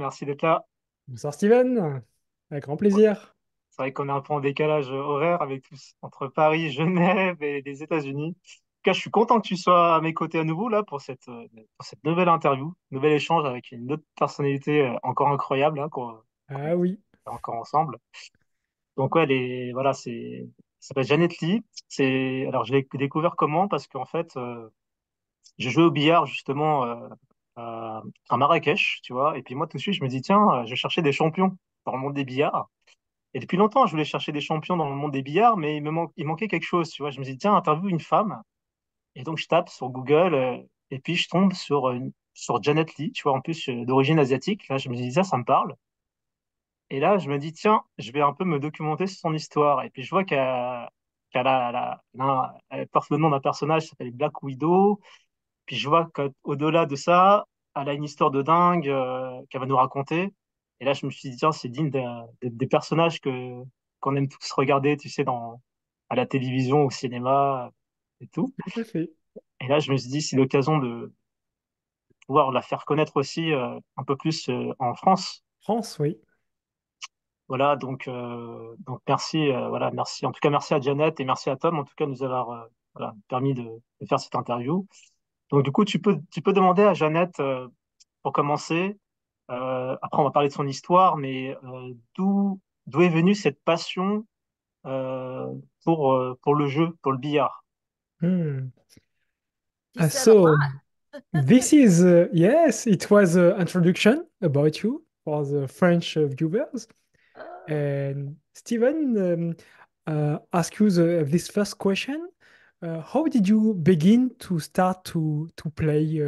merci d'être là. Bonsoir Steven, avec grand plaisir. C'est vrai qu'on est un peu en décalage horaire avec tous, entre Paris, Genève et les États-Unis. En tout cas, je suis content que tu sois à mes côtés à nouveau là pour cette nouvelle interview, nouvel échange avec une autre personnalité encore incroyable hein, qu'on Ah oui. est encore ensemble. Donc ouais, voilà, ça s'appelle Jeanette Lee. Alors je l'ai découvert comment? Parce qu'en fait, j'ai joué au billard justement à Marrakech, tu vois. Et puis moi tout de suite, je me dis tiens, je cherchais des champions dans le monde des billards. Et depuis longtemps, je voulais chercher des champions dans le monde des billards, mais il manquait quelque chose, tu vois. Je me dis, tiens, interview une femme. Et donc, je tape sur Google, et puis je tombe sur Janet Lee, tu vois, en plus, d'origine asiatique. Là, je me dis, ça me parle. Et là, je me dis, tiens, je vais un peu me documenter sur son histoire. Et puis, je vois elle porte le nom d'un personnage qui s'appelle Black Widow. Puis, je vois qu'au-delà de ça, elle a une histoire de dingue, qu'elle va nous raconter. Et là, je me suis dit, tiens, c'est digne des personnages qu'on aime tous regarder, tu sais, à la télévision, au cinéma et tout. Tout à fait. Et là, je me suis dit, c'est l'occasion de pouvoir la faire connaître aussi un peu plus en France. France, oui. Voilà, donc merci, voilà, merci. En tout cas, merci à Janet et merci à Tom, en tout cas, de nous avoir voilà, permis de faire cette interview. Donc, du coup, tu peux demander à Jeannette, pour commencer, après on va parler de son histoire, mais d'où est venue cette passion euh, pour le jeu, pour le billard? Hmm. He said a So, lot. this is, yes, it was an introduction about you for the French viewers. Oh, And Steven, ask you this first question. How did you begin to start to play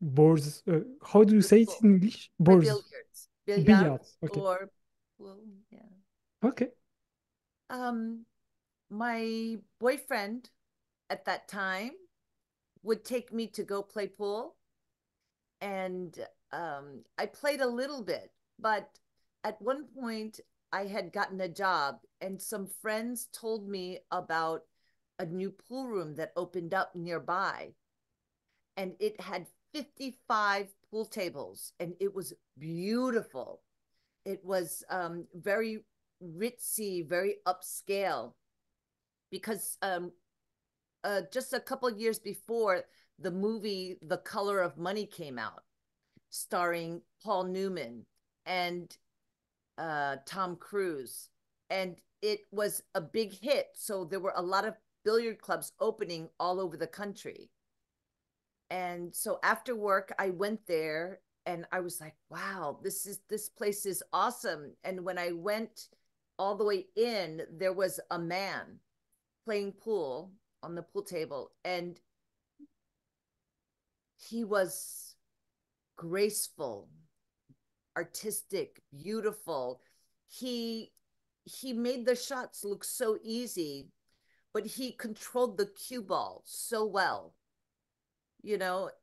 balls? How do you say it well, in English? play Balls. billiards, billiards, Billiards. Okay. or well, yeah. Okay. Um, my boyfriend at that time would take me to go play pool, and I played a little bit, but at one point I had gotten a job, and some friends told me about a new pool room that opened up nearby, and it had 55 pool tables, and it was beautiful. It was very ritzy, very upscale, because just a couple of years before, the movie The Color of Money came out, starring Paul Newman and Tom Cruise. And it was a big hit. So there were a lot of billiard clubs opening all over the country. And so after work, I went there and I was like, wow, this place is awesome. And when I went all the way in, there was a man playing pool on the pool table, and he was graceful, artistic, beautiful. He made the shots look so easy, but he controlled the cue ball so well,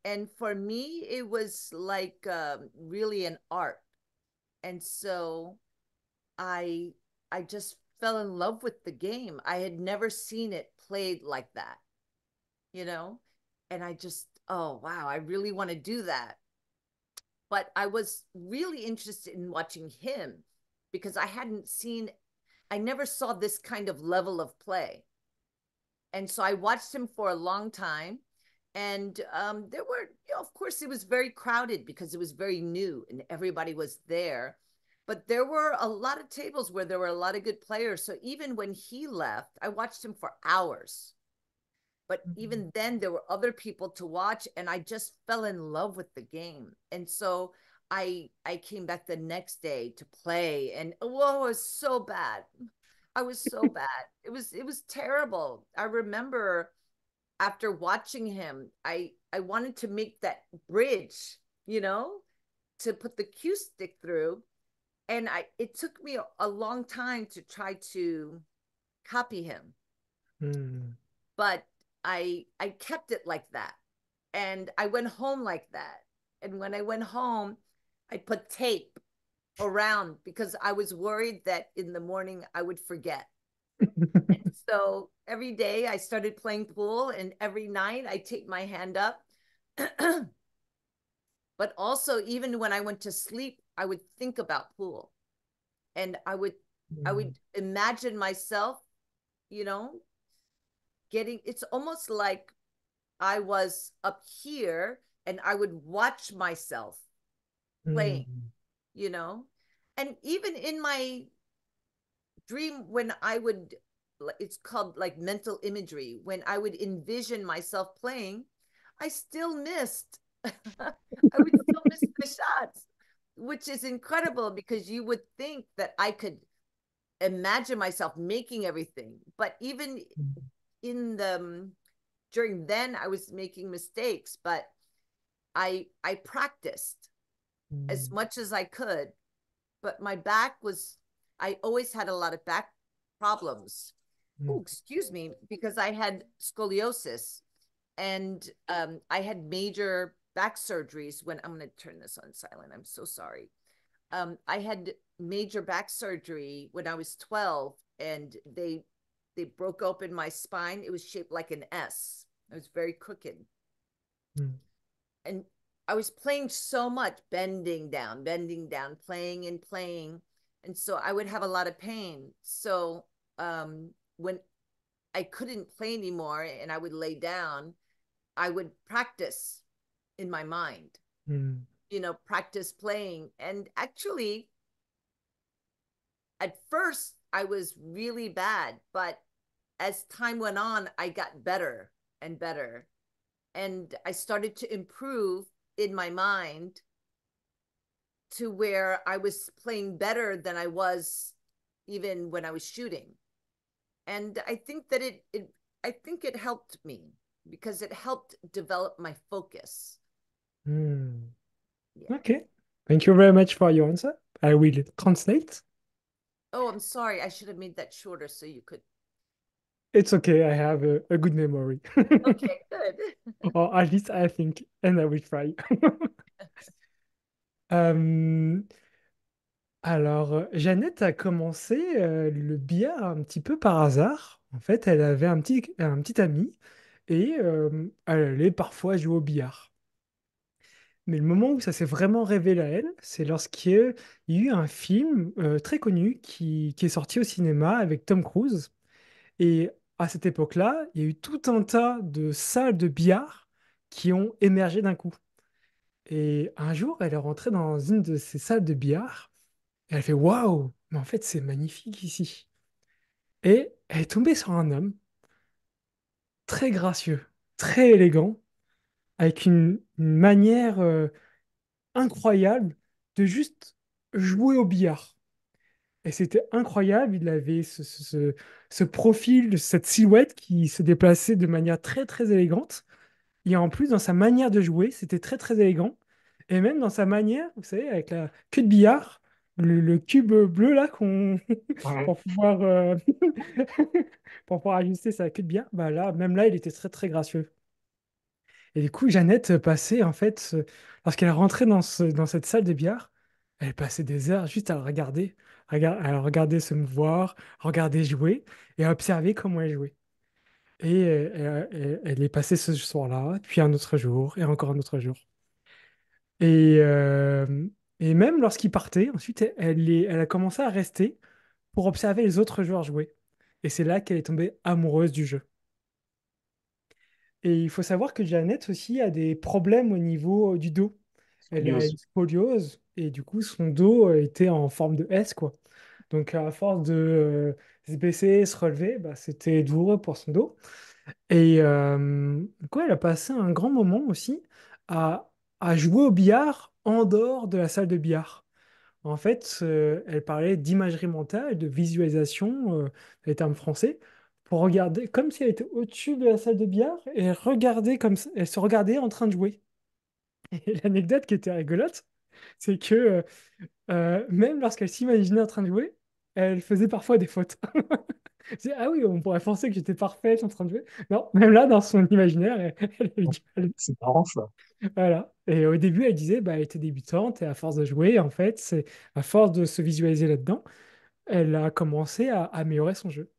and for me it was like really an art. And so I just fell in love with the game. I had never seen it played like that, you know and I just, oh wow, I really want to do that. But I was really interested in watching him because I never saw this kind of level of play. And so I watched him for a long time. And there were, of course, it was very crowded because it was very new and everybody was there. But there were a lot of tables where there were a lot of good players. So even when he left, I watched him for hours. But even then, there were other people to watch, and I just fell in love with the game. And so I came back the next day to play, and whoa, it was so bad. I was so bad. It was terrible. I remember after watching him, I wanted to make that bridge, you know, to put the cue stick through, and I it took me a long time to try to copy him, Hmm. but I kept it like that, and I went home like that. And when I went home, I put tape around because I was worried that in the morning I would forget. And so every day I started playing pool, and every night I take my hand up. But also, even when I went to sleep, I would think about pool, and I would imagine myself, you know, getting. It's almost like I was up here, and I would watch myself playing, Mm. you know, and even in my dream, when I would, it's called like mental imagery, when I would envision myself playing, I still missed. I would still miss the shots, which is incredible because you would think that I could imagine myself making everything. But even in the during then I was making mistakes, but I practiced as Mm. much as I could. But my back was, I always had a lot of back problems. Mm. Oh, excuse me, because I had scoliosis, and I had major back surgeries when, I'm going to turn this on silent. I'm so sorry. I had major back surgery when I was 12, and they broke open my spine. It was shaped like an S. It was very crooked. Mm. And I was playing so much, bending down, playing and playing. And so I would have a lot of pain. So when I couldn't play anymore and I would lay down, I would practice in my mind, Mm. practice playing. And actually, at first, I was really bad, but as time went on, I got better and better. And I started to improve in my mind to where I was playing better than I was even when I was shooting. And I think that I think it helped me because it helped develop my focus. Mm. Yeah. Okay. Thank you very much for your answer. I will translate. Oh, I'm sorry. I should have made that shorter so you could. It's okay. I have a good memory. Okay, good. Or at least I think, and I will try. Euh, alors, Jeannette a commencé le billard un petit peu par hasard. En fait, elle avait un petit ami et elle allait parfois jouer au billard. Mais le moment où ça s'est vraiment révélé à elle, c'est lorsqu'il y a eu un film très connu qui est sorti au cinéma avec Tom Cruise. Et à cette époque-là, il y a eu tout un tas de salles de billard qui ont émergé d'un coup. Et un jour, elle est rentrée dans une de ces salles de billard et elle fait waouh, mais en fait, c'est magnifique ici. Et elle est tombée sur un homme très gracieux, très élégant, avec une manière incroyable de juste jouer au billard. Et c'était incroyable, il avait ce profil, cette silhouette qui se déplaçait de manière très très élégante. Et en plus, dans sa manière de jouer, c'était très très élégant. Et même dans sa manière, vous savez, avec la queue de billard, le cube bleu là, Ouais. pour pouvoir, pour pouvoir ajuster sa queue de billard, bah là, même là, il était très très gracieux. Et du coup, Jeannette passait, en fait, lorsqu'elle est rentrée dans cette salle de billard, elle passait des heures juste à le regarder, à le regarder se mouvoir, à regarder jouer et à observer comment elle jouait. Et elle est passée ce soir-là, puis un autre jour, et encore un autre jour. Et, euh, et même lorsqu'il partait, ensuite, elle a commencé à rester pour observer les autres joueurs jouer. Et c'est là qu'elle est tombée amoureuse du jeu. Et il faut savoir que Jeannette aussi a des problèmes au niveau du dos. Elle a Scoliose. une scoliose et du coup son dos était en forme de S, quoi. Donc à force de se baisser, se relever, bah, c'était douloureux pour son dos. Et quoi, elle a passé un grand moment aussi à, à jouer au billard en dehors de la salle de billard. En fait, elle parlait d'imagerie mentale, de visualisation, les termes français, pour regarder comme si elle était au-dessus de la salle de billard et elle regardait comme ça, elle se regardait en train de jouer. Et l'anecdote qui était rigolote, c'est que même lorsqu'elle s'imaginait en train de jouer, elle faisait parfois des fautes. Je disais, ah oui, on pourrait penser que j'étais parfaite en train de jouer. Non, même là, dans son imaginaire, elle avait du mal. C'est marrant ça. Voilà. Et au début, elle disait, bah, elle était débutante et à force de jouer, en fait, c'est à force de se visualiser là-dedans, elle a commencé à améliorer son jeu.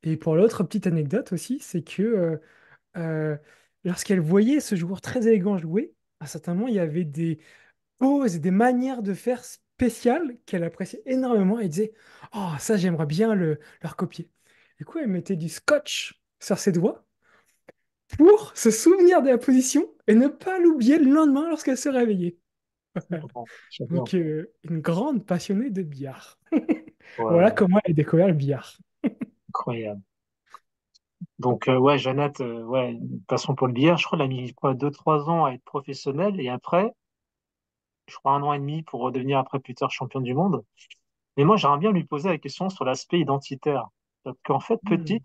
Et pour l'autre petite anecdote aussi, c'est que euh, lorsqu'elle voyait ce joueur très élégant jouer, à certains moments, il y avait des poses et des manières de faire spéciales qu'elle appréciait énormément et disait, oh, ça, j'aimerais bien leur copier. Du coup, elle mettait du scotch sur ses doigts pour se souvenir de la position et ne pas l'oublier le lendemain lorsqu'elle se réveillait. J'adore, j'adore. Donc, une grande passionnée de billard. Voilà Ouais, comment elle a découvert le billard. incroyable. Donc, ouais, Jeannette, ouais, une passion pour le billard. Je crois qu'elle a mis quoi, 2, 3 ans à être professionnelle et après, je crois 1 an et demi pour redevenir après plus tard championne du monde. Mais moi, j'aimerais bien lui poser la question sur l'aspect identitaire. Parce qu'en fait, Hmm, petite,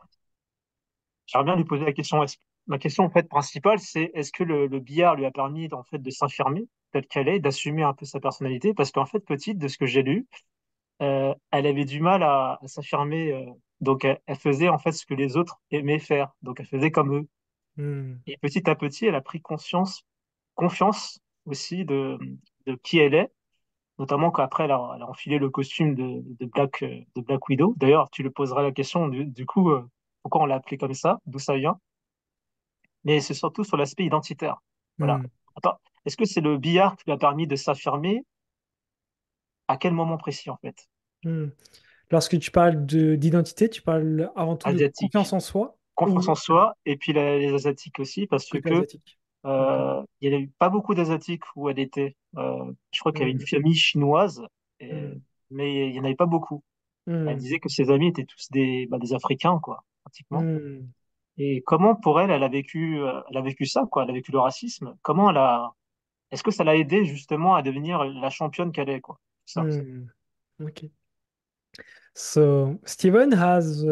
j'aimerais bien lui poser la question. Ma question en fait principale, c'est est-ce que le billard lui a permis en fait de s'affirmer telle qu'elle est, d'assumer un peu sa personnalité? Parce qu'en fait, petite, de ce que j'ai lu, elle avait du mal à s'affirmer. Donc, elle faisait en fait ce que les autres aimaient faire. Donc, elle faisait comme eux. hmm, Et petit à petit, elle a pris confiance aussi de qui elle est, notamment qu'après, elle a enfilé le costume de Black Widow. D'ailleurs, tu le poseras la question, du coup, pourquoi on l'a appelé comme ça, d'où ça vient. Mais c'est surtout sur l'aspect identitaire. Voilà. hmm, Attends, est-ce que c'est le billard qui lui a permis de s'affirmer? À quel moment précis, en fait? hmm. Lorsque tu parles d'identité, tu parles avant tout de confiance Asiatique. en soi Confiance ou en soi, et puis les Asiatiques aussi, parce côté que asiatique. Ok. il n'y avait pas beaucoup d'Asiatiques où elle était. Je crois qu'il y avait une Hmm, famille chinoise, hmm, mais il n'y en avait pas beaucoup. Elle hmm, disait que ses amis étaient tous des Africains, quoi, pratiquement. hmm, Et comment pour elle, elle a vécu ça, quoi. Elle a vécu le racisme. Est-ce que ça l'a aidé justement à devenir la championne qu'elle est, quoi. Ça. hmm. Ok. So Steven has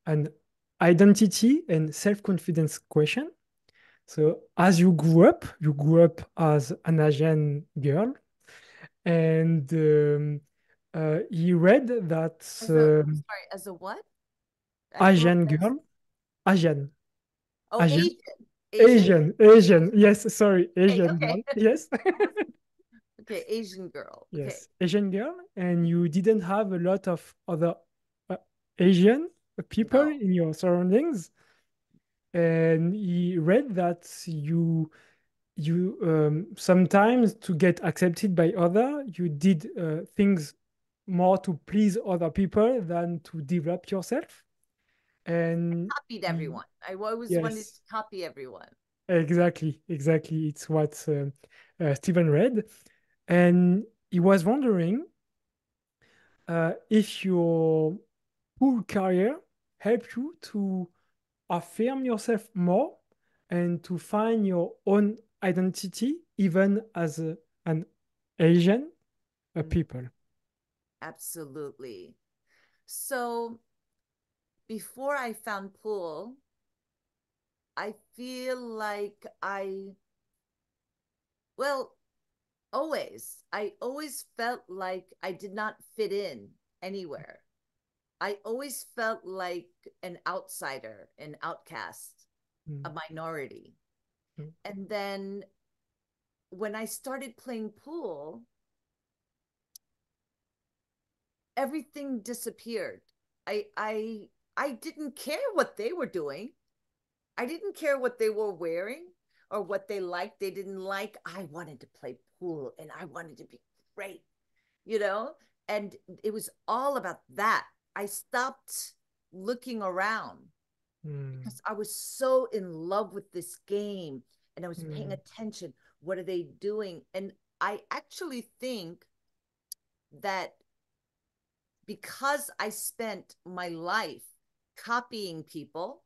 an identity and self-confidence question. So as you grew up as an Asian girl, and he read that As a, I'm sorry, as a what? I grew up Asian as, girl, Asian, oh, Asian, Asian. Asian? Asian. Yes, sorry, Okay, Asian girl. okay. Yes, Okay, Asian girl. Okay. yes, Asian girl, and you didn't have a lot of other uh, Asian people No. in your surroundings. And he read that you sometimes to get accepted by other, you did things more to please other people than to develop yourself. And Copied he, everyone. I always wanted yes, to copy everyone. exactly. It's what Stephen read. And he was wondering if your pool career helped you to affirm yourself more and to find your own identity, even as an Asian Mm, people. absolutely. So before I found pool, I feel like well, I always felt like I did not fit in anywhere. I always felt like an outsider, an outcast, a Mm, minority. mm, And then when I started playing pool, everything disappeared. I I I didn't care what they were doing. I didn't care what they were wearing or what they liked, they didn't like. I wanted to play pool and I wanted to be great, you know? And it was all about that. I stopped looking around mm, because I was so in love with this game and I was paying mm, attention. What are they doing? And I actually think that because I spent my life copying people,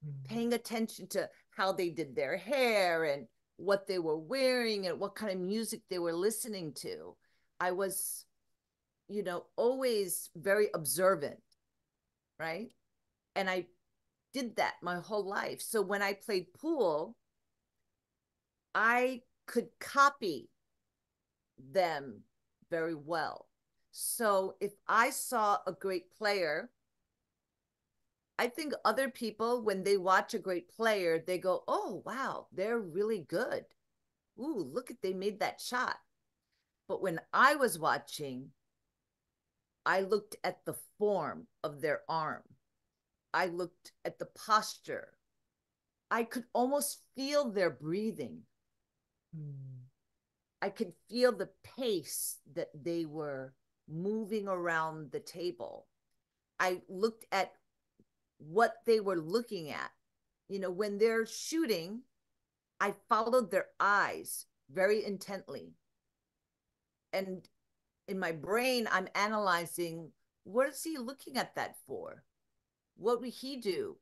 mm, paying attention to how they did their hair and what they were wearing and what kind of music they were listening to, I was, always very observant, right? And I did that my whole life. So when I played pool, I could copy them very well. So if I saw a great player, I think other people, when they watch a great player, they go, oh, wow, they're really good. Ooh, look at they made that shot. But when I was watching, I looked at the form of their arm. I looked at the posture. I could almost feel their breathing. Hmm. I could feel the pace that they were moving around the table. I looked at what they were looking at. You know, when they're shooting, I followed their eyes very intently. And in my brain, I'm analyzing, what is he looking at that for? What would he do?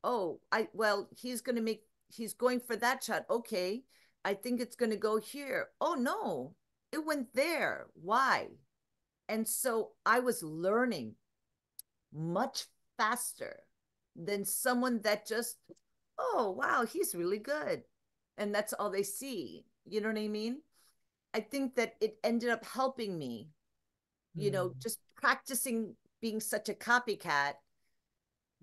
Oh, well, he's going for that shot. Okay. I think it's going to go here. Oh, no, it went there. Why? And so I was learning much faster than someone that just, oh, wow, he's really good. And that's all they see. You know what I mean? I think that it ended up helping me, Hmm. just practicing being such a copycat.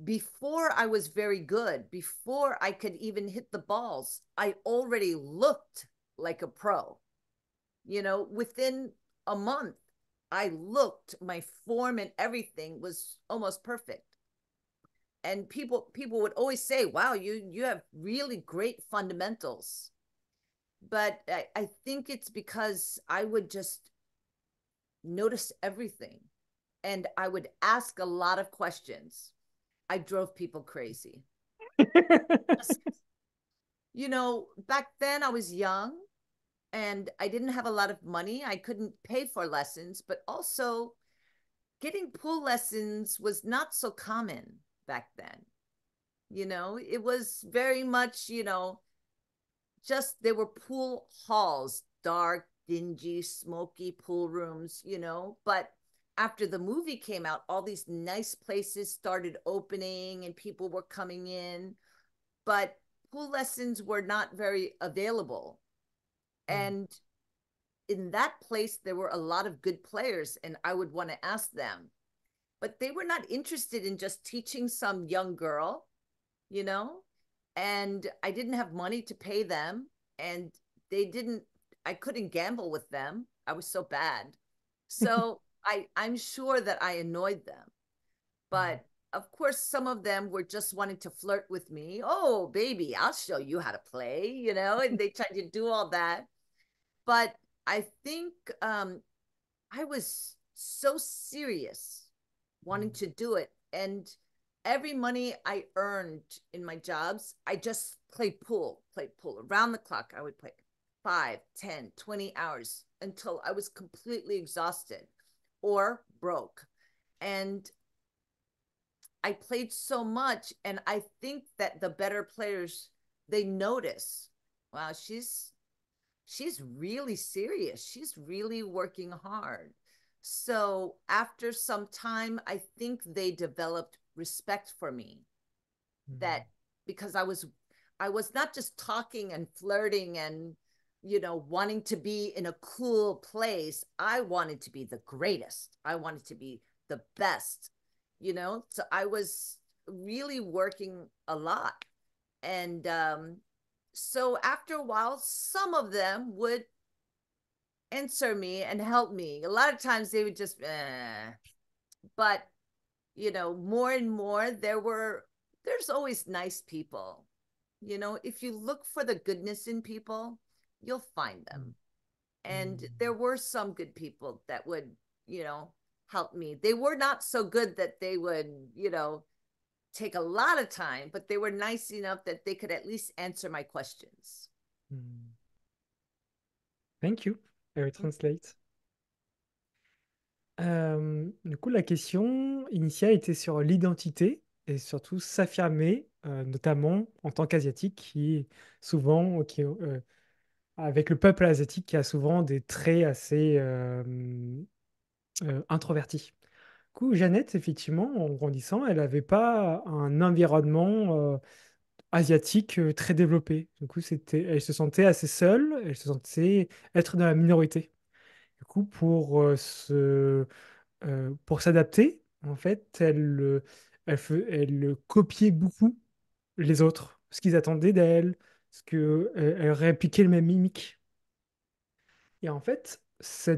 Before I was very good, before I could even hit the balls, I already looked like a pro. Within a month, my form and everything was almost perfect. And people would always say, wow, you have really great fundamentals. But I think it's because I would just notice everything and I would ask a lot of questions. I drove people crazy. Back then I was young and I didn't have a lot of money. I couldn't pay for lessons, but also getting pool lessons was not so common back then. It was very much, just there were pool halls, dark, dingy, smoky pool rooms, but after the movie came out, all these nice places started opening and people were coming in, but pool lessons were not very available. Hmm. And in that place, there were a lot of good players, and I would want to ask them, but they were not interested in just teaching some young girl, you know, and I didn't have money to pay them, and they didn't, I couldn't gamble with them. I was so bad. So I'm sure that I annoyed them, but of course, some of them were just wanting to flirt with me. Oh, baby, I'll show you how to play, and they tried to do all that. But I think I was so serious wanting Hmm. to do it. And every money I earned in my jobs, I just played pool around the clock. I would play 5, 10, 20 hours until I was completely exhausted or broke. And I played so much. And I think that the better players, they notice, wow, she's really serious. She's really working hard. So after some time, I think they developed respect for me, Hmm. that because I was not just talking and flirting and wanting to be in a cool place. I wanted to be the greatest. I wanted to be the best, so I was really working a lot. And so after a while, some of them would answer me and help me. A lot of times they would just, but more and more there's always nice people. If you look for the goodness in people, you'll find them. And there Hmm. were some good people that would, you know, help me. They were not so good that they would, take a lot of time, but they were nice enough that they could at least answer my questions. Hmm. Thank you. I will translate. Du coup, la question initiale était sur l'identité et surtout s'affirmer, notamment en tant qu'asiatique, avec le peuple asiatique qui a souvent des traits assez introvertis. Du coup, Jeannette, effectivement, en grandissant, elle n'avait pas un environnement asiatique très développé. Du coup, elle se sentait assez seule, elle se sentait être dans la minorité. Du coup, pour s'adapter, en fait, elle copiait beaucoup les autres, ce qu'ils attendaient d'elle, elle répliquait le même mimique. Et en fait, ce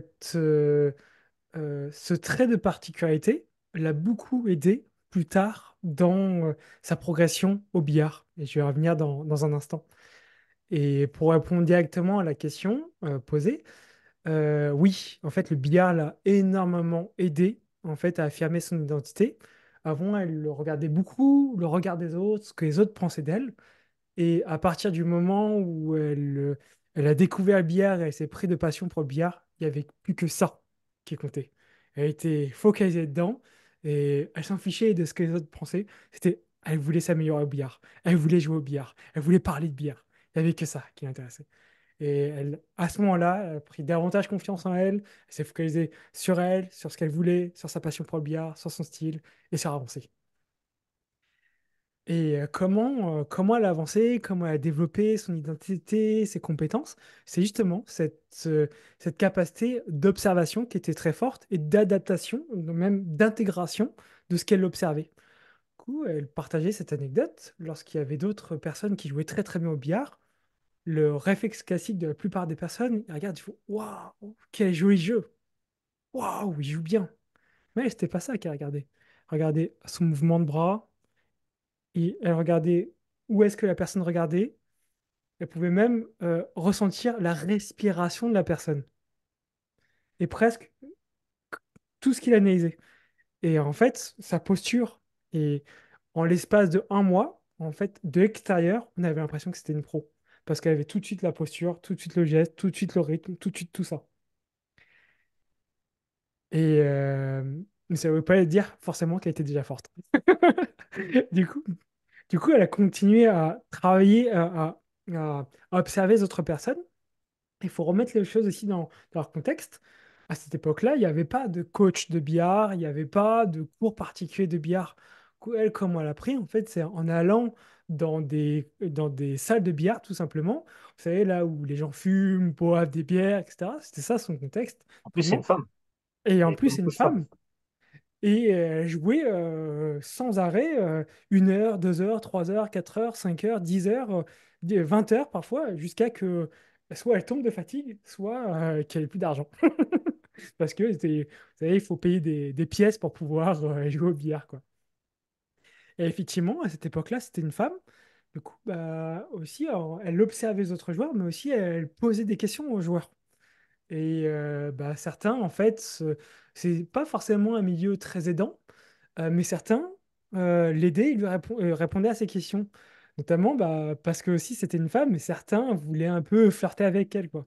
trait de particularité l'a beaucoup aidé plus tard dans sa progression au billard. Et je vais revenir dans un instant. Et pour répondre directement à la question posée, oui, en fait, le billard l'a énormément aidé en fait à affirmer son identité. Avant, elle regardait beaucoup le regard des autres, ce que les autres pensaient d'elle. Et à partir du moment où elle a découvert le billard et elle s'est pris de passion pour le billard, il n'y avait plus que ça qui comptait. Elle était focalisée dedans et elle s'en fichait de ce que les autres pensaient. Elle voulait s'améliorer au billard. Elle voulait jouer au billard. Elle voulait parler de billard. Il n'y avait que ça qui l'intéressait. Et elle, à ce moment-là, elle a pris davantage confiance en elle. Elle s'est focalisée sur elle, sur ce qu'elle voulait, sur sa passion pour le billard, sur son style et sur avancer. Et comment elle a avancé, comment elle a développé son identité, ses compétences, c'est justement cette capacité d'observation qui était très forte et d'adaptation, même d'intégration de ce qu'elle observait. Du coup, elle partageait cette anecdote lorsqu'il y avait d'autres personnes qui jouaient très très bien au billard. Le réflexe classique de la plupart des personnes, ils regardent, ils font waouh, quel joli jeu! Waouh, il joue bien! Mais c'était pas ça qu'elle regardait. Regardez son mouvement de bras, et elle regardait où est-ce que la personne regardait. Elle pouvait même ressentir la respiration de la personne et presque tout ce qu'il analysait. Et en fait, sa posture, et en l'espace de un mois, en fait, de l'extérieur, on avait l'impression que c'était une pro. Parce qu'elle avait tout de suite la posture, tout de suite le geste, tout de suite le rythme, tout de suite tout ça. Et mais ça ne veut pas dire forcément qu'elle était déjà forte. Du coup, du coup, elle a continué à travailler, à observer les autres personnes. Il faut remettre les choses aussi dans leur contexte. À cette époque-là, il n'y avait pas de coach de billard, il n'y avait pas de cours particuliers de billard. Elle, comment elle a appris, en fait, c'est en allant dans des salles de billard, tout simplement. Vous savez, là où les gens fument, boivent des bières, etc. C'était ça son contexte, En plus, c'est une vraiment. femme. Et Il en n'y a pas plus, c'est beaucoup une de femmes. femme. Et jouer sans arrêt 1 heure, 2 heures, 3 heures, 4 heures, 5 heures, 10 heures, 20 heures parfois, jusqu'à que soit elle tombe de fatigue, soit qu'elle ait plus d'argent. Parce que, vous savez, il faut payer des pièces pour pouvoir jouer au billard, quoi. Et effectivement, à cette époque-là, c'était une femme. Du coup, bah, aussi, alors, elle observait les autres joueurs, mais aussi elle posait des questions aux joueurs. Et bah, certains, en fait, c'est pas forcément un milieu très aidant. Mais certains l'aidaient, ils répondaient à ses questions. Notamment bah, parce que aussi c'était une femme, et certains voulaient un peu flirter avec elle, quoi.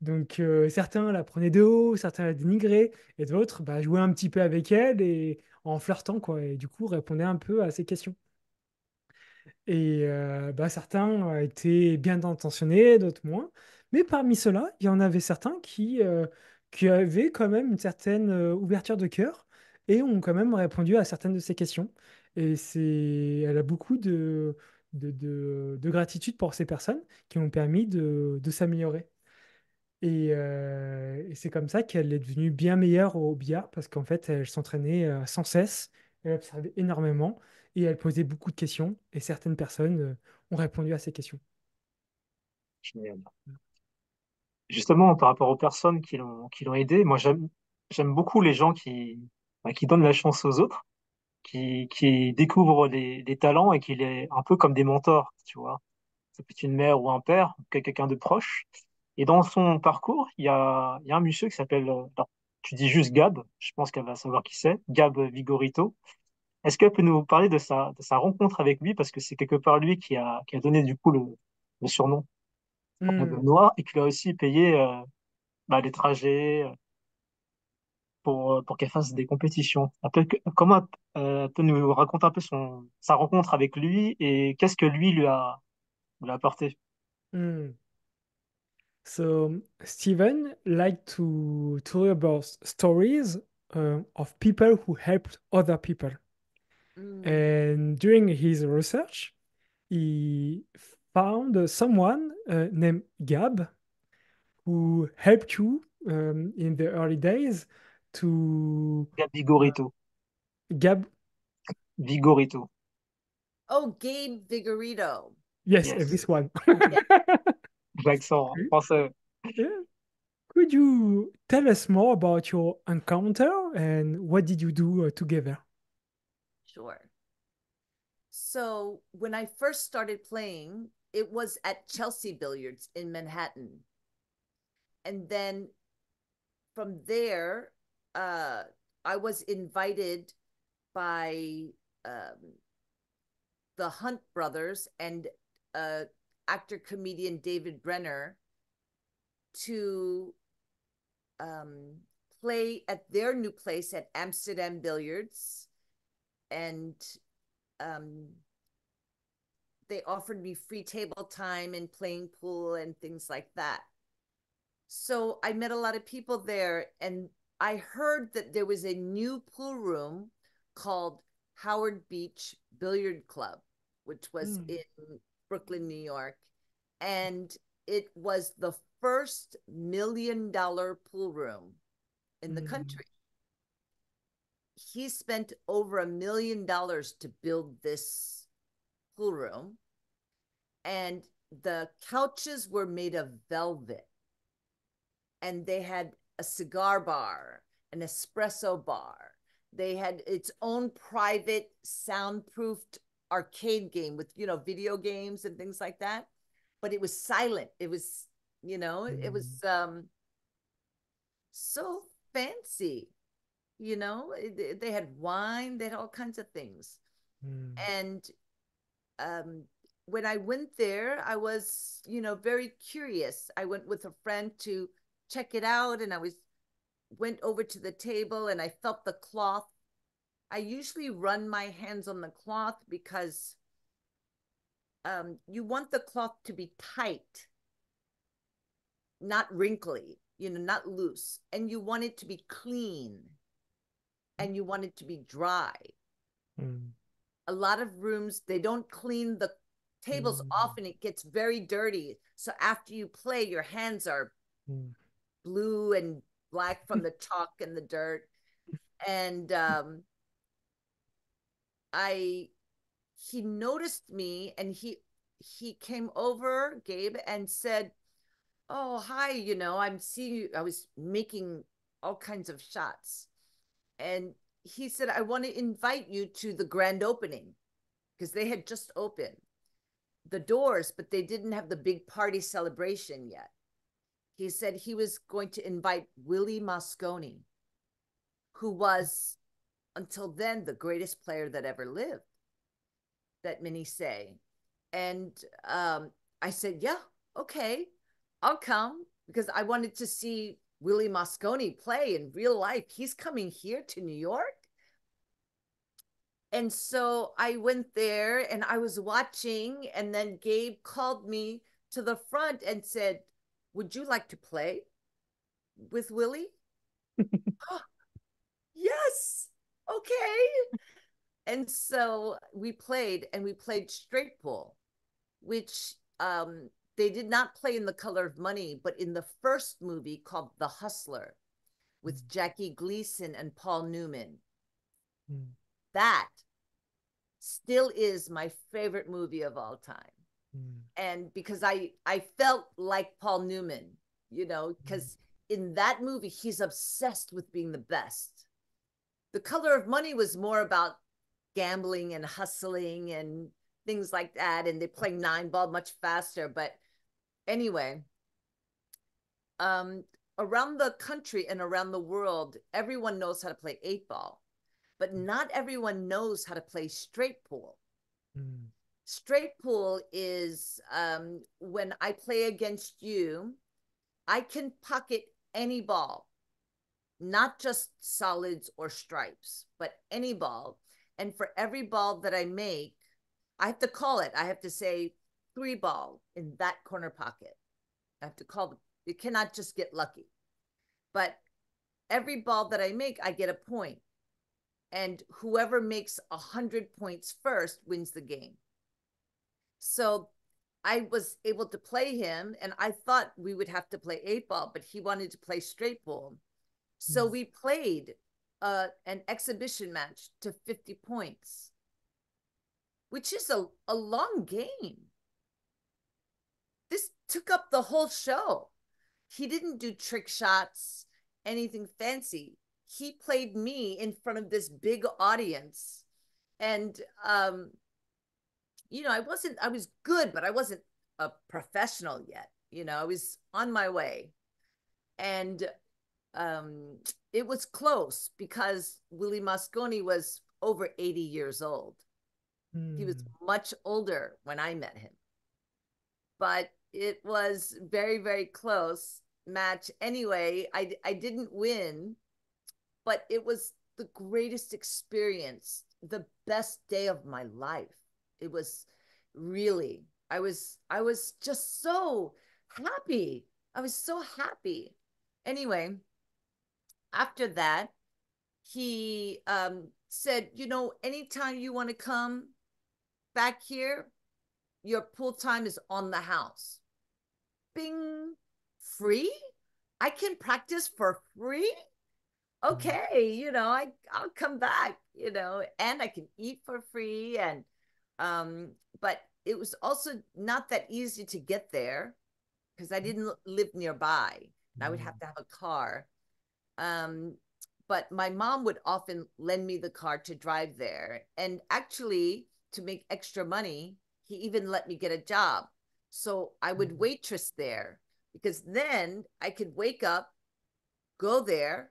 Donc certains la prenaient de haut, certains la dénigraient, et d'autres bah, jouaient un petit peu avec elle et en flirtant, quoi. Et du coup répondaient un peu à ses questions. Et bah, certains étaient bien intentionnés, d'autres moins. Mais parmi ceux-là, il y en avait certains qui avaient quand même une certaine ouverture de cœur et ont quand même répondu à certaines de ces questions. Et elle a beaucoup de gratitude pour ces personnes qui ont permis de s'améliorer. Et c'est comme ça qu'elle est devenue bien meilleure au billard parce qu'en fait, elle s'entraînait sans cesse, elle observait énormément et elle posait beaucoup de questions et certaines personnes ont répondu à ces questions. Génial. Justement, par rapport aux personnes qui l'ont aidé, moi, j'aime beaucoup les gens qui donnent la chance aux autres, qui découvrent les talents et qui les, un peu comme des mentors, tu vois. Ça peut être une mère ou un père, ou quelqu'un de proche. Et dans son parcours, il y a un monsieur qui s'appelle, alors, tu dis juste Gab, je pense qu'elle va savoir qui c'est, Gab Vigorito. Est-ce qu'elle peut nous parler de sa rencontre avec lui, parce que c'est quelque part lui qui a donné du coup le surnom de Hmm, Noir et qui lui a aussi payé bah, les trajets pour qu'elle fasse des compétitions. Comment elle peut nous raconter un peu sa rencontre avec lui et qu'est-ce que lui lui a apporté? hmm. So Steven liked to tell about stories of people who helped other people. Mm. And during his research, he found someone named Gab who helped you in the early days to Gab uh, Vigorito. Gab. Vigorito. Oh, Gabe Vigorito. Yes, Yes. this one. Yeah, L'accent français. Yeah. Could you tell us more about your encounter and what did you do together? sure. So when I first started playing, it was at Chelsea Billiards in Manhattan. And then from there, I was invited by the Hunt brothers and actor comedian David Brenner to play at their new place at Amsterdam Billiards. And they offered me free table time and playing pool and things like that. So I met a lot of people there, and I heard that there was a new pool room called Howard Beach Billiard Club, which was in Brooklyn, New York. And it was the first $1 million pool room in the country. He spent over $1 million to build this pool room. And the couches were made of velvet. And they had a cigar bar, an espresso bar. They had its own private soundproofed arcade game with, you know, video games and things like that. But it was silent. It was, you know, it was so fancy. You know, they had wine, they had all kinds of things. And when I went there, I was, you know, very curious. I went with a friend to check it out, and went over to the table and I felt the cloth. I usually run my hands on the cloth because you want the cloth to be tight, not wrinkly, you know, not loose. And you want it to be clean, and you want it to be dry. A lot of rooms, they don't clean the tables often. It gets very dirty. So after you play, your hands are blue and black from the chalk and the dirt. And he noticed me, and he came over, Gabe, and said, "Oh, hi, you know, I'm seeing you." I was making all kinds of shots. And he said, "I want to invite you to the grand opening," because they had just opened the doors, but they didn't have the big party celebration yet. He said he was going to invite Willie Mosconi, who was, until then, the greatest player that ever lived, that many say. And I said, yeah, okay, I'll come, because I wanted to see Willie Mosconi play in real life. He's coming here to New York. And so I went there and I was watching, and then Gabe called me to the front and said, "Would you like to play with Willie?" Oh, yes, okay. And so we played, and we played straight pool, which they did not play in The Color of Money, but in the first movie called The Hustler with Jackie Gleason and Paul Newman. That still is my favorite movie of all time. And because I felt like Paul Newman, you know, because in that movie, he's obsessed with being the best. The Color of Money was more about gambling and hustling and things like that. And they play 9-ball much faster. But anyway, around the country and around the world, everyone knows how to play 8-ball, but not everyone knows how to play straight pool. Straight pool is when I play against you, I can pocket any ball, not just solids or stripes, but any ball. And for every ball that I make, I have to call it. I have to say 3-ball in that corner pocket. I have to call it. It cannot just get lucky. But every ball that I make, I get a point. And whoever makes 100 points first wins the game. So I was able to play him, and I thought we would have to play 8-ball, but he wanted to play straight pool. So we played an exhibition match to 50 points, which is a long game. This took up the whole show. He didn't do trick shots, anything fancy. He played me in front of this big audience. And, you know, I was good, but I wasn't a professional yet. You know, I was on my way. And it was close because Willie Mosconi was over 80 years old. He was much older when I met him. But it was very, very close match. Anyway, I didn't win, but it was the greatest experience, the best day of my life. It was really, I was just so happy. I was so happy. Anyway, after that, he said, you know, anytime you want to come back here, your pool time is on the house. Bing, free? I can practice for free? Okay, you know, I'll come back, you know, and I can eat for free. And but it was also not that easy to get there because I didn't live nearby. And I would have to have a car. But my mom would often lend me the car to drive there. And actually, to make extra money, he even let me get a job. So I would waitress there because then I could wake up, go there,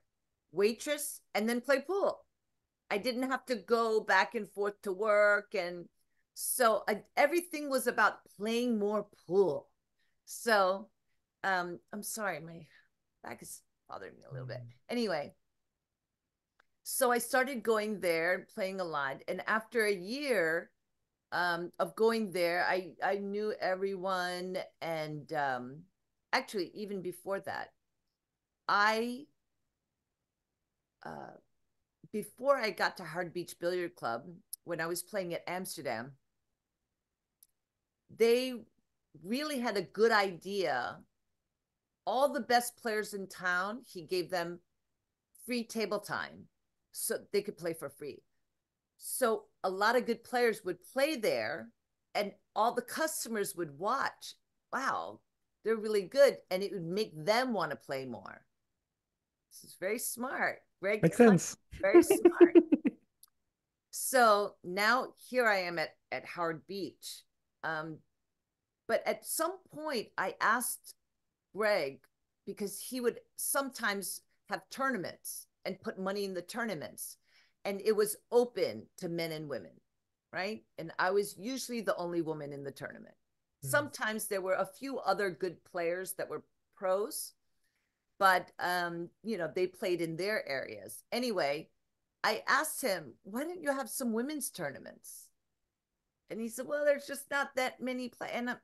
waitress, and then play pool. I didn't have to go back and forth to work. And so everything was about playing more pool. So I'm sorry, my back is bothering me a little bit. Anyway, so I started going there and playing a lot. And after a year of going there, I knew everyone. And actually, even before that, before I got to Hard Beach Billiard Club, when I was playing at Amsterdam, they really had a good idea. All the best players in town, he gave them free table time so they could play for free. So a lot of good players would play there and all the customers would watch. Wow, they're really good. And it would make them want to play more. This is very smart. Very Makes sense. Very smart. So now here I am at Howard Beach. But at some point I asked Greg, because he would sometimes have tournaments and put money in the tournaments, and it was open to men and women, right? And I was usually the only woman in the tournament. Sometimes there were a few other good players that were pros, but you know, they played in their areas. Anyway, I asked him, why don't you have some women's tournaments? And he said, well, there's just not that many play. And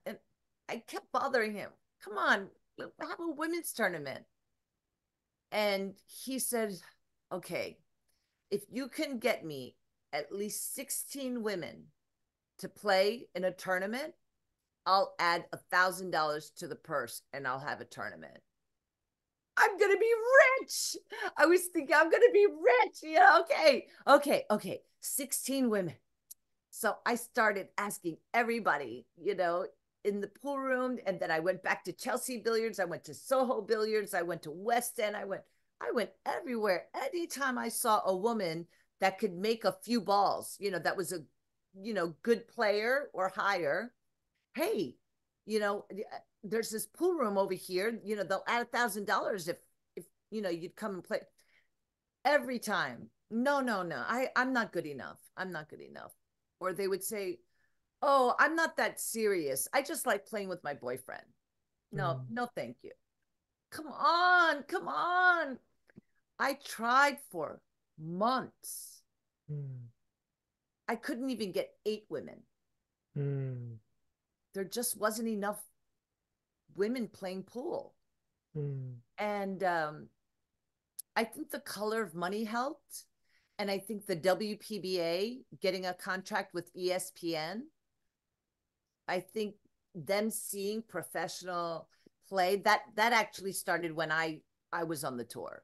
I kept bothering him. Come on, have a women's tournament. And he said, okay, if you can get me at least 16 women to play in a tournament, I'll add $1,000 to the purse and I'll have a tournament. I'm going to be rich. I was thinking I'm going to be rich. Yeah, okay. 16 women. So I started asking everybody, you know, in the pool room. And then I went back to Chelsea Billiards. I went to Soho Billiards. I went to West End. I went everywhere. Anytime I saw a woman that could make a few balls, you know, that was a, you know, good player or higher. Hey, you know, there's this pool room over here, you know, they'll add $1,000 if, you know, you'd come and play. Every time. No, I'm not good enough. I'm not good enough. Or they would say, oh, I'm not that serious. I just like playing with my boyfriend. No, thank you. Come on. I tried for months. I couldn't even get 8 women. There just wasn't enough women playing pool. And I think the color of money helped. And I think the WPBA getting a contract with ESPN, I think them seeing professional play, that actually started when I was on the tour.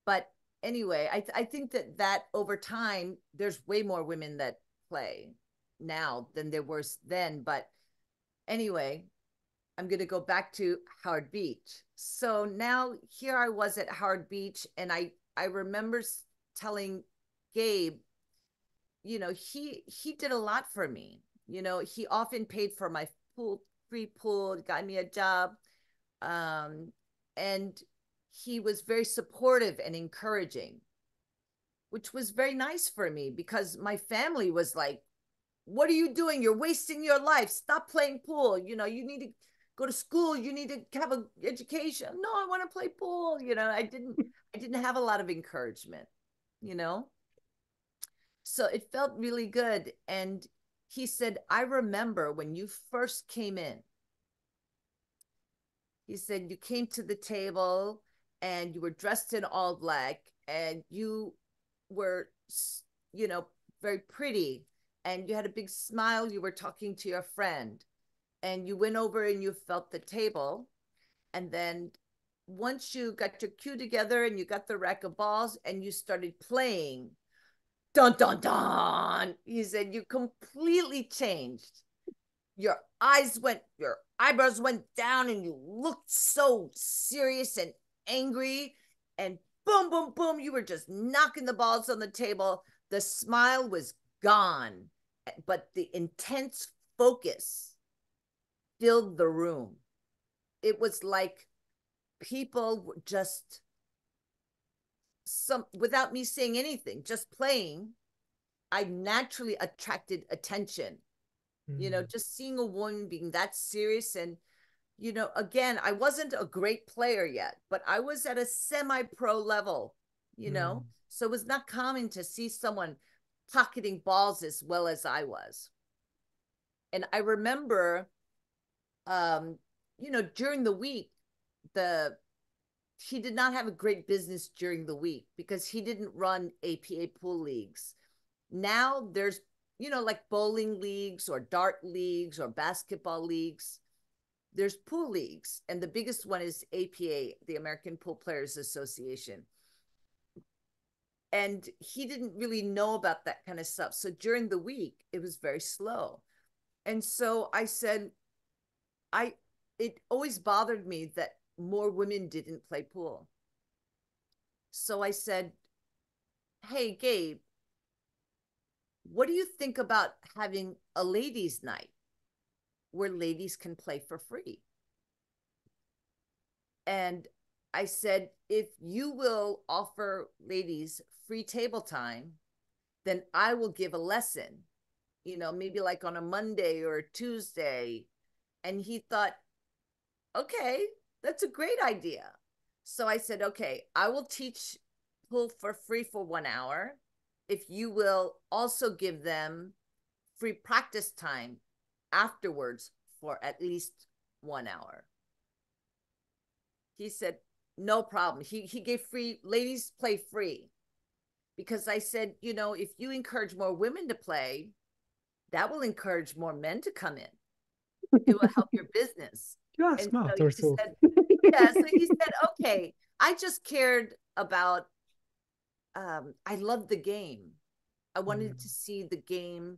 But anyway, I think that over time, there's way more women that play now than there was then. But anyway, I'm going to go back to Howard Beach. So now here I was at Howard Beach, and I remember telling Gabe, you know, he did a lot for me. You know, he often paid for my pool free pool, got me a job. And he was very supportive and encouraging, which was very nice for me because my family was like, what are you doing? You're wasting your life. Stop playing pool. You know, you need to go to school. You need to have an education. No, I want to play pool. You know, I didn't have a lot of encouragement, you know? So it felt really good. And he said, I remember when you first came in, he said, you came to the table and you were dressed in all black and you were, you know, very pretty and you had a big smile. You were talking to your friend and you went over and you felt the table. And then once you got your cue together and you got the rack of balls and you started playing, dun, dun, dun, he said, you completely changed. Your eyebrows went down and you looked so serious and angry, and boom, boom, boom, you were just knocking the balls on the table. The smile was gone, but the intense focus filled the room. It was like people were just without me saying anything, just playing, I naturally attracted attention. You know, just seeing a woman being that serious. And, you know, again, I wasn't a great player yet, but I was at a semi-pro level, you know, so it was not common to see someone pocketing balls as well as I was. And I remember, you know, during the week, he did not have a great business during the week because he didn't run APA pool leagues. Now there's, you know, like bowling leagues or dart leagues or basketball leagues. There's pool leagues. And the biggest one is APA, the American Pool Players Association. And he didn't really know about that kind of stuff. So during the week, it was very slow. And so I said, it always bothered me that more women didn't play pool. So I said, hey, Gabe, what do you think about having a ladies' night where ladies can play for free? And I said, if you will offer ladies free table time, then I will give a lesson, you know, maybe like on a Monday or a Tuesday. And he thought, okay, that's a great idea. So I said, okay, I will teach pool for free for 1 hour if you will also give them free practice time afterwards for at least 1 hour. He said, no problem. He gave free, ladies play free. Because I said, you know, if you encourage more women to play, that will encourage more men to come in. It will help your business. You are And smart so also. yeah, so he said, okay, I just cared about, I loved the game. I wanted to see the game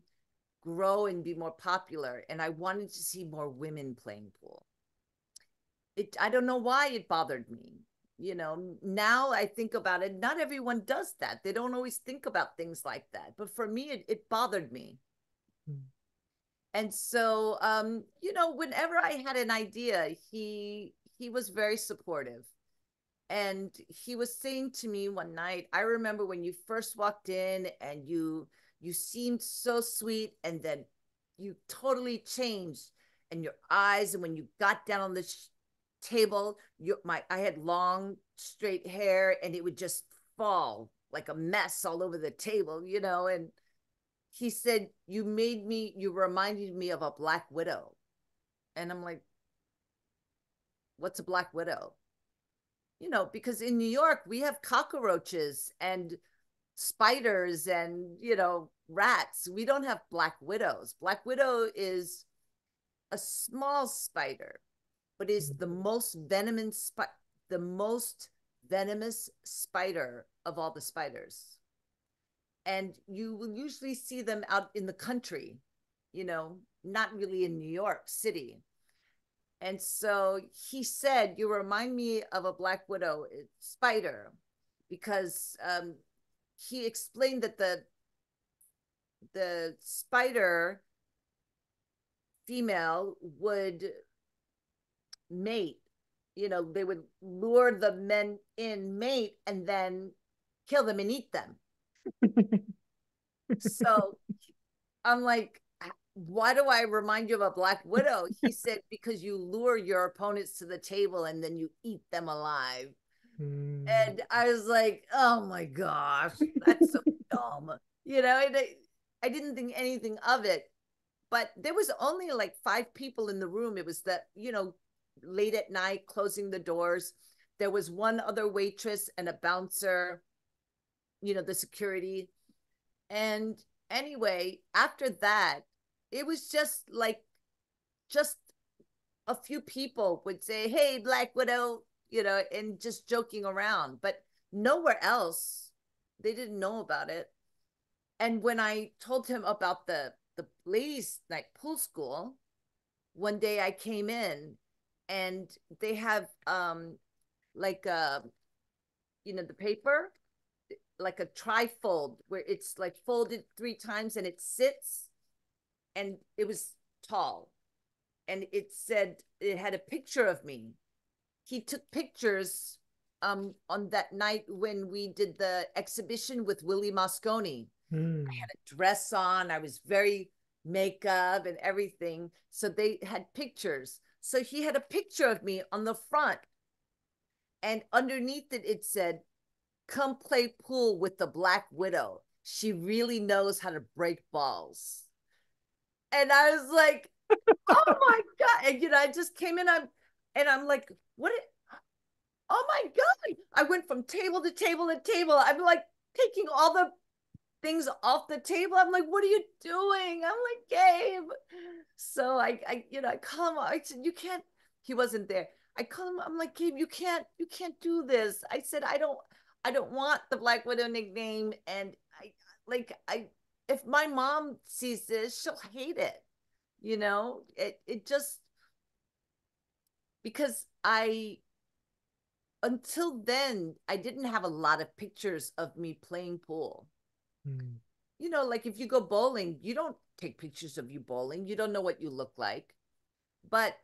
grow and be more popular. And I wanted to see more women playing pool. I don't know why it bothered me. You know, now I think about it, not everyone does that. They don't always think about things like that. But for me, it bothered me. And so, you know, whenever I had an idea, he was very supportive. And he was saying to me one night, I remember when you first walked in and you seemed so sweet, and then you totally changed, and your eyes, and when you got down on the table, I had long straight hair and it would just fall like a mess all over the table, you know. And he said, you reminded me of a Black Widow. And I'm like, what's a Black Widow? You know, because in New York, we have cockroaches and spiders and, you know, rats. We don't have Black Widows. Black Widow is a small spider, but is the most venomous spider of all the spiders. And you will usually see them out in the country, you know, not really in New York City. And so he said, you remind me of a Black Widow spider, because he explained that the spider female would mate. They would lure the men in, mate, and then kill them and eat them. So I'm like, why do I remind you of a Black Widow? He said, because you lure your opponents to the table and then you eat them alive. And I was like, oh my gosh, that's so dumb. I didn't think anything of it. But there was only like 5 people in the room. It was late at night, closing the doors. There was one other waitress and a bouncer, the security. And anyway, after that, it was just a few people would say, hey, Black Widow, and just joking around, but nowhere else. They didn't know about it. And when I told him about the ladies' night pool school, one day I came in and they have like the paper, like a trifold where it's like folded 3 times and it sits, and it was tall, and it had a picture of me. He took pictures on that night when we did the exhibition with Willie Moscone. I had a dress on. I was very makeup and everything. So they had pictures. So he had a picture of me on the front. And underneath it, it said, come play pool with the Black Widow. She really knows how to break balls. And I was like, oh my God. And, I just came in. I'm like, oh my God. I went from table to table to table. I'm like taking all the things off the table. I'm like, what are you doing? I'm like, Gabe. So I call him. I said, you can't. He wasn't there. I call him. I'm like, Gabe, you can't do this. I said, I don't want the Black Widow nickname. And if my mom sees this, she'll hate it. It just, because until then, I didn't have a lot of pictures of me playing pool. Like if you go bowling, you don't take pictures of you bowling. You don't know what you look like. But,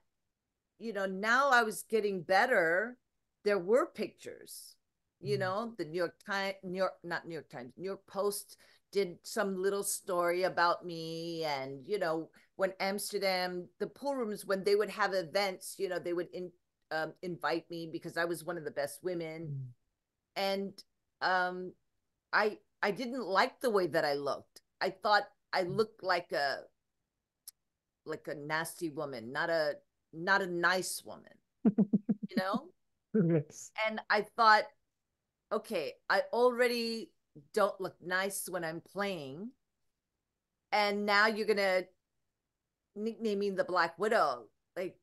now I was getting better. There were pictures, the New York Times, not New York Times, New York Post did some little story about me. And, when Amsterdam, the pool rooms, when they would have events, they would invite me because I was one of the best women. And I didn't like the way that I looked. I thought I looked like a nasty woman, not a nice woman, Yes. And I thought, okay, I already don't look nice when I'm playing. And now you're going to nickname me the Black Widow. Like,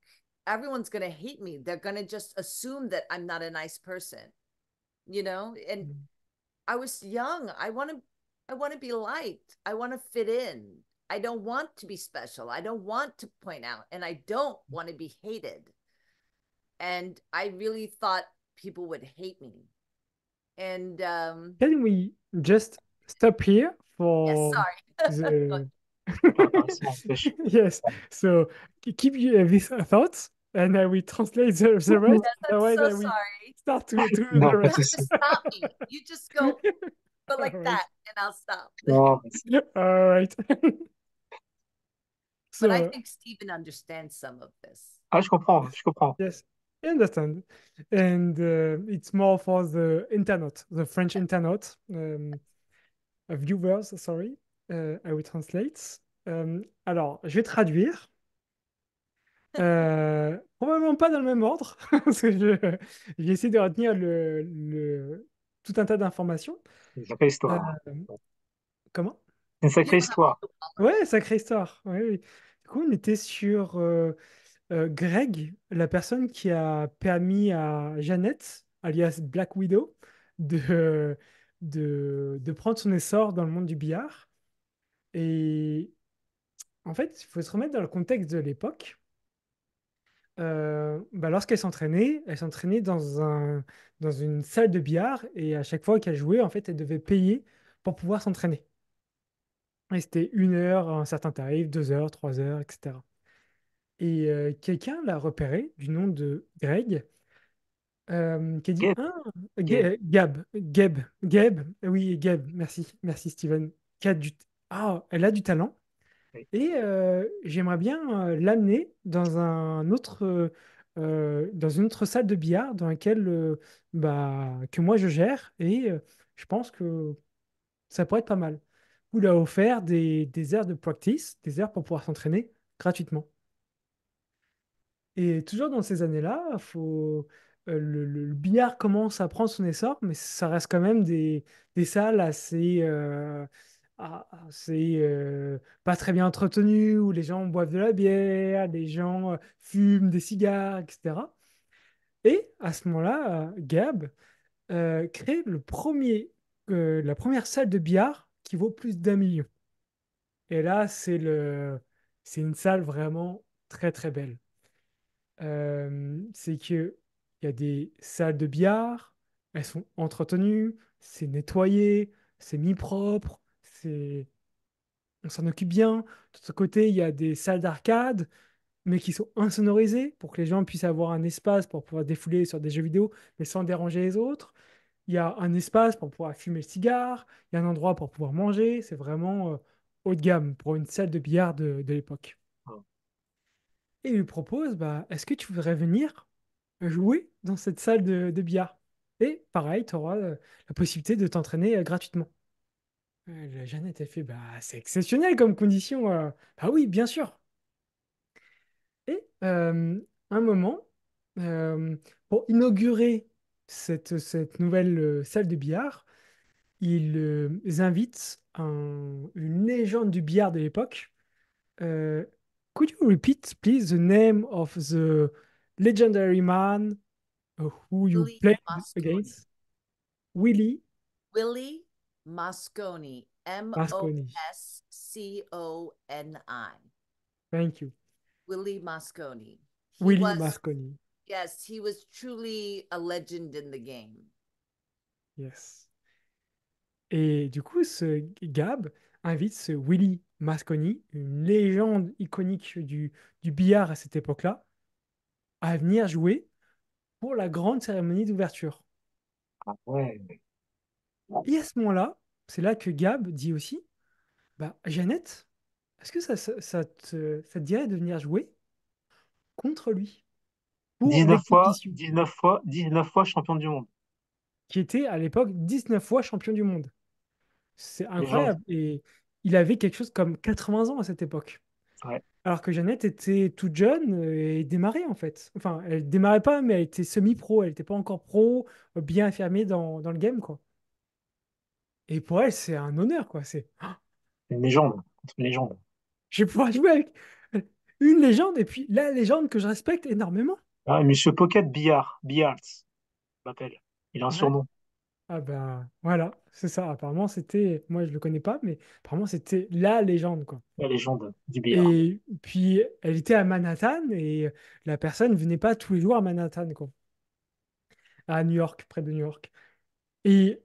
everyone's going to hate me. They're going to just assume that I'm not a nice person, and I was young. I want to be liked. I want to fit in. I don't want to be special. I don't want to point out, and I don't want to be hated. And I really thought people would hate me. And Can we just stop here yes, for sorry. the Intéressant, n'empêche. yes? So keep these thoughts, and I will translate the rest. Yes, I'm Otherwise, so I will sorry. start to the Non, pas You de rest. have to souci. stop me. You just go All like right. that, and I'll stop. Non, All right. But I So think Stephen understands some of this. ah, je comprends, je comprends. yes, I understand. And it's more for the internet, the French internet, viewers, sorry. I will translate. Alors, je vais traduire. Probablement pas dans le même ordre, parce que j'ai essayé de retenir tout un tas d'informations. C'est une sacrée Euh, histoire. comment? C'est une You sacrée don't have histoire. to do all of Ouais, sacrée histoire. Oui, oui. Du coup, on était sur Greg, la personne qui a permis à Jeanette, alias Black Widow, de prendre son essor dans le monde du billard. Et en fait, il faut se remettre dans le contexte de l'époque. Lorsqu'elle s'entraînait, elle s'entraînait dans une salle de billard et à chaque fois qu'elle jouait, en fait, elle devait payer pour pouvoir s'entraîner. Et c'était 1 heure, un certain tarif, 2 heures, 3 heures, etc. Et quelqu'un l'a repéré du nom de Greg, qui a dit, Gab, ah, Gab, Gab, oui, Gab, merci Steven. Qui a ah, elle a du talent. oui. Et j'aimerais bien l'amener dans une autre salle de billard dans laquelle que moi je gère. Et je pense que ça pourrait être pas mal. Vous lui a offert des heures de practice, des heures pour pouvoir s'entraîner gratuitement. Et toujours dans ces années-là, le billard commence à prendre son essor, mais ça reste quand même des salles assez pas très bien entretenues, où les gens boivent de la bière, les gens fument des cigares, etc. Et à ce moment-là, Gab crée la première salle de billard qui vaut plus d'1 million. Et là, c'est une salle vraiment très très belle. C'est que il y a des salles de billard, elles sont entretenues, c'est nettoyé, c'est mis propre, on s'en occupe bien. De l'autre côté, il y a des salles d'arcade, mais qui sont insonorisées pour que les gens puissent avoir un espace pour pouvoir défouler sur des jeux vidéo, mais sans déranger les autres. Il y a un espace pour pouvoir fumer le cigare, il y a un endroit pour pouvoir manger. C'est vraiment haut de gamme pour une salle de billard de l'époque. Ah, Et il lui propose, bah, est-ce que tu voudrais venir jouer dans cette salle de billard? Et pareil, tu auras la possibilité de t'entraîner gratuitement. Jeannette a fait, bah, c'est exceptionnel comme condition. Bah oui, bien sûr. Et un moment, euh, pour inaugurer cette nouvelle salle de billard, ils invitent une légende du billard de l'époque. Euh, could you repeat, please, the name of the legendary man who you Willie played Mosconi. against? Willie Willie Mosconi. M O Masconi. S C O N I. Thank you. Willie Mosconi. He Willie was, Masconi. yes, he was truly a legend in the game. Yes. Et du coup, ce Gab invite ce Willie Masconi, une légende iconique du billard à cette époque-là, à venir jouer pour la grande cérémonie d'ouverture. ouais. Et à ce moment-là, c'est là que Gab dit aussi, bah, Jeannette, est-ce que ça te dirait de venir jouer contre lui pour 19 fois, l'exhibition, 19 fois champion du monde. qui était à l'époque 19 fois champion du monde? C'est Légende. incroyable. Et il avait quelque chose comme 80 ans à cette époque. Ouais. Alors que Jeannette était toute jeune et démarrait en fait. Enfin, elle démarrait pas, mais elle était semi-pro. Elle n'était pas encore pro, bien affirmée dans le game, quoi. Et pour elle, c'est un honneur, quoi. Une légende. Une légende. Je vais pouvoir jouer avec une légende et puis la légende que je respecte énormément. Ah, Monsieur Pocket Billard. Billards, on l'appelle. Il a un Ouais. surnom. Ah ben voilà, c'est ça. Apparemment, moi je le connais pas, mais apparemment c'était la légende, quoi. La légende du billard. Et puis elle était à Manhattan et la personne venait pas tous les jours à Manhattan, quoi. À New York, près de New York. Et,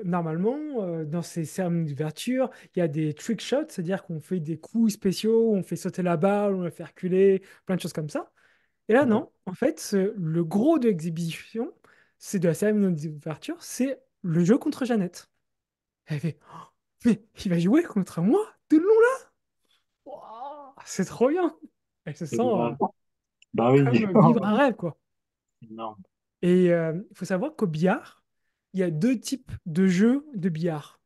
normalement, dans ces cérémonies d'ouverture, il y a des trick shots, c'est-à-dire qu'on fait des coups spéciaux, on fait sauter la balle, on la fait reculer, plein de choses comme ça. Et là, Ouais. non. En fait, le gros de l'exhibition, c'est de la cérémonie d'ouverture, c'est le jeu contre Jeannette. Elle fait, oh, mais il va jouer contre moi tout le long là? Wouah, c'est trop bien. Elle se Et, sent bah oui. comme vivre un rêve, quoi. Énorme. Et il faut savoir qu'au billard, il y a deux types de jeux de billard.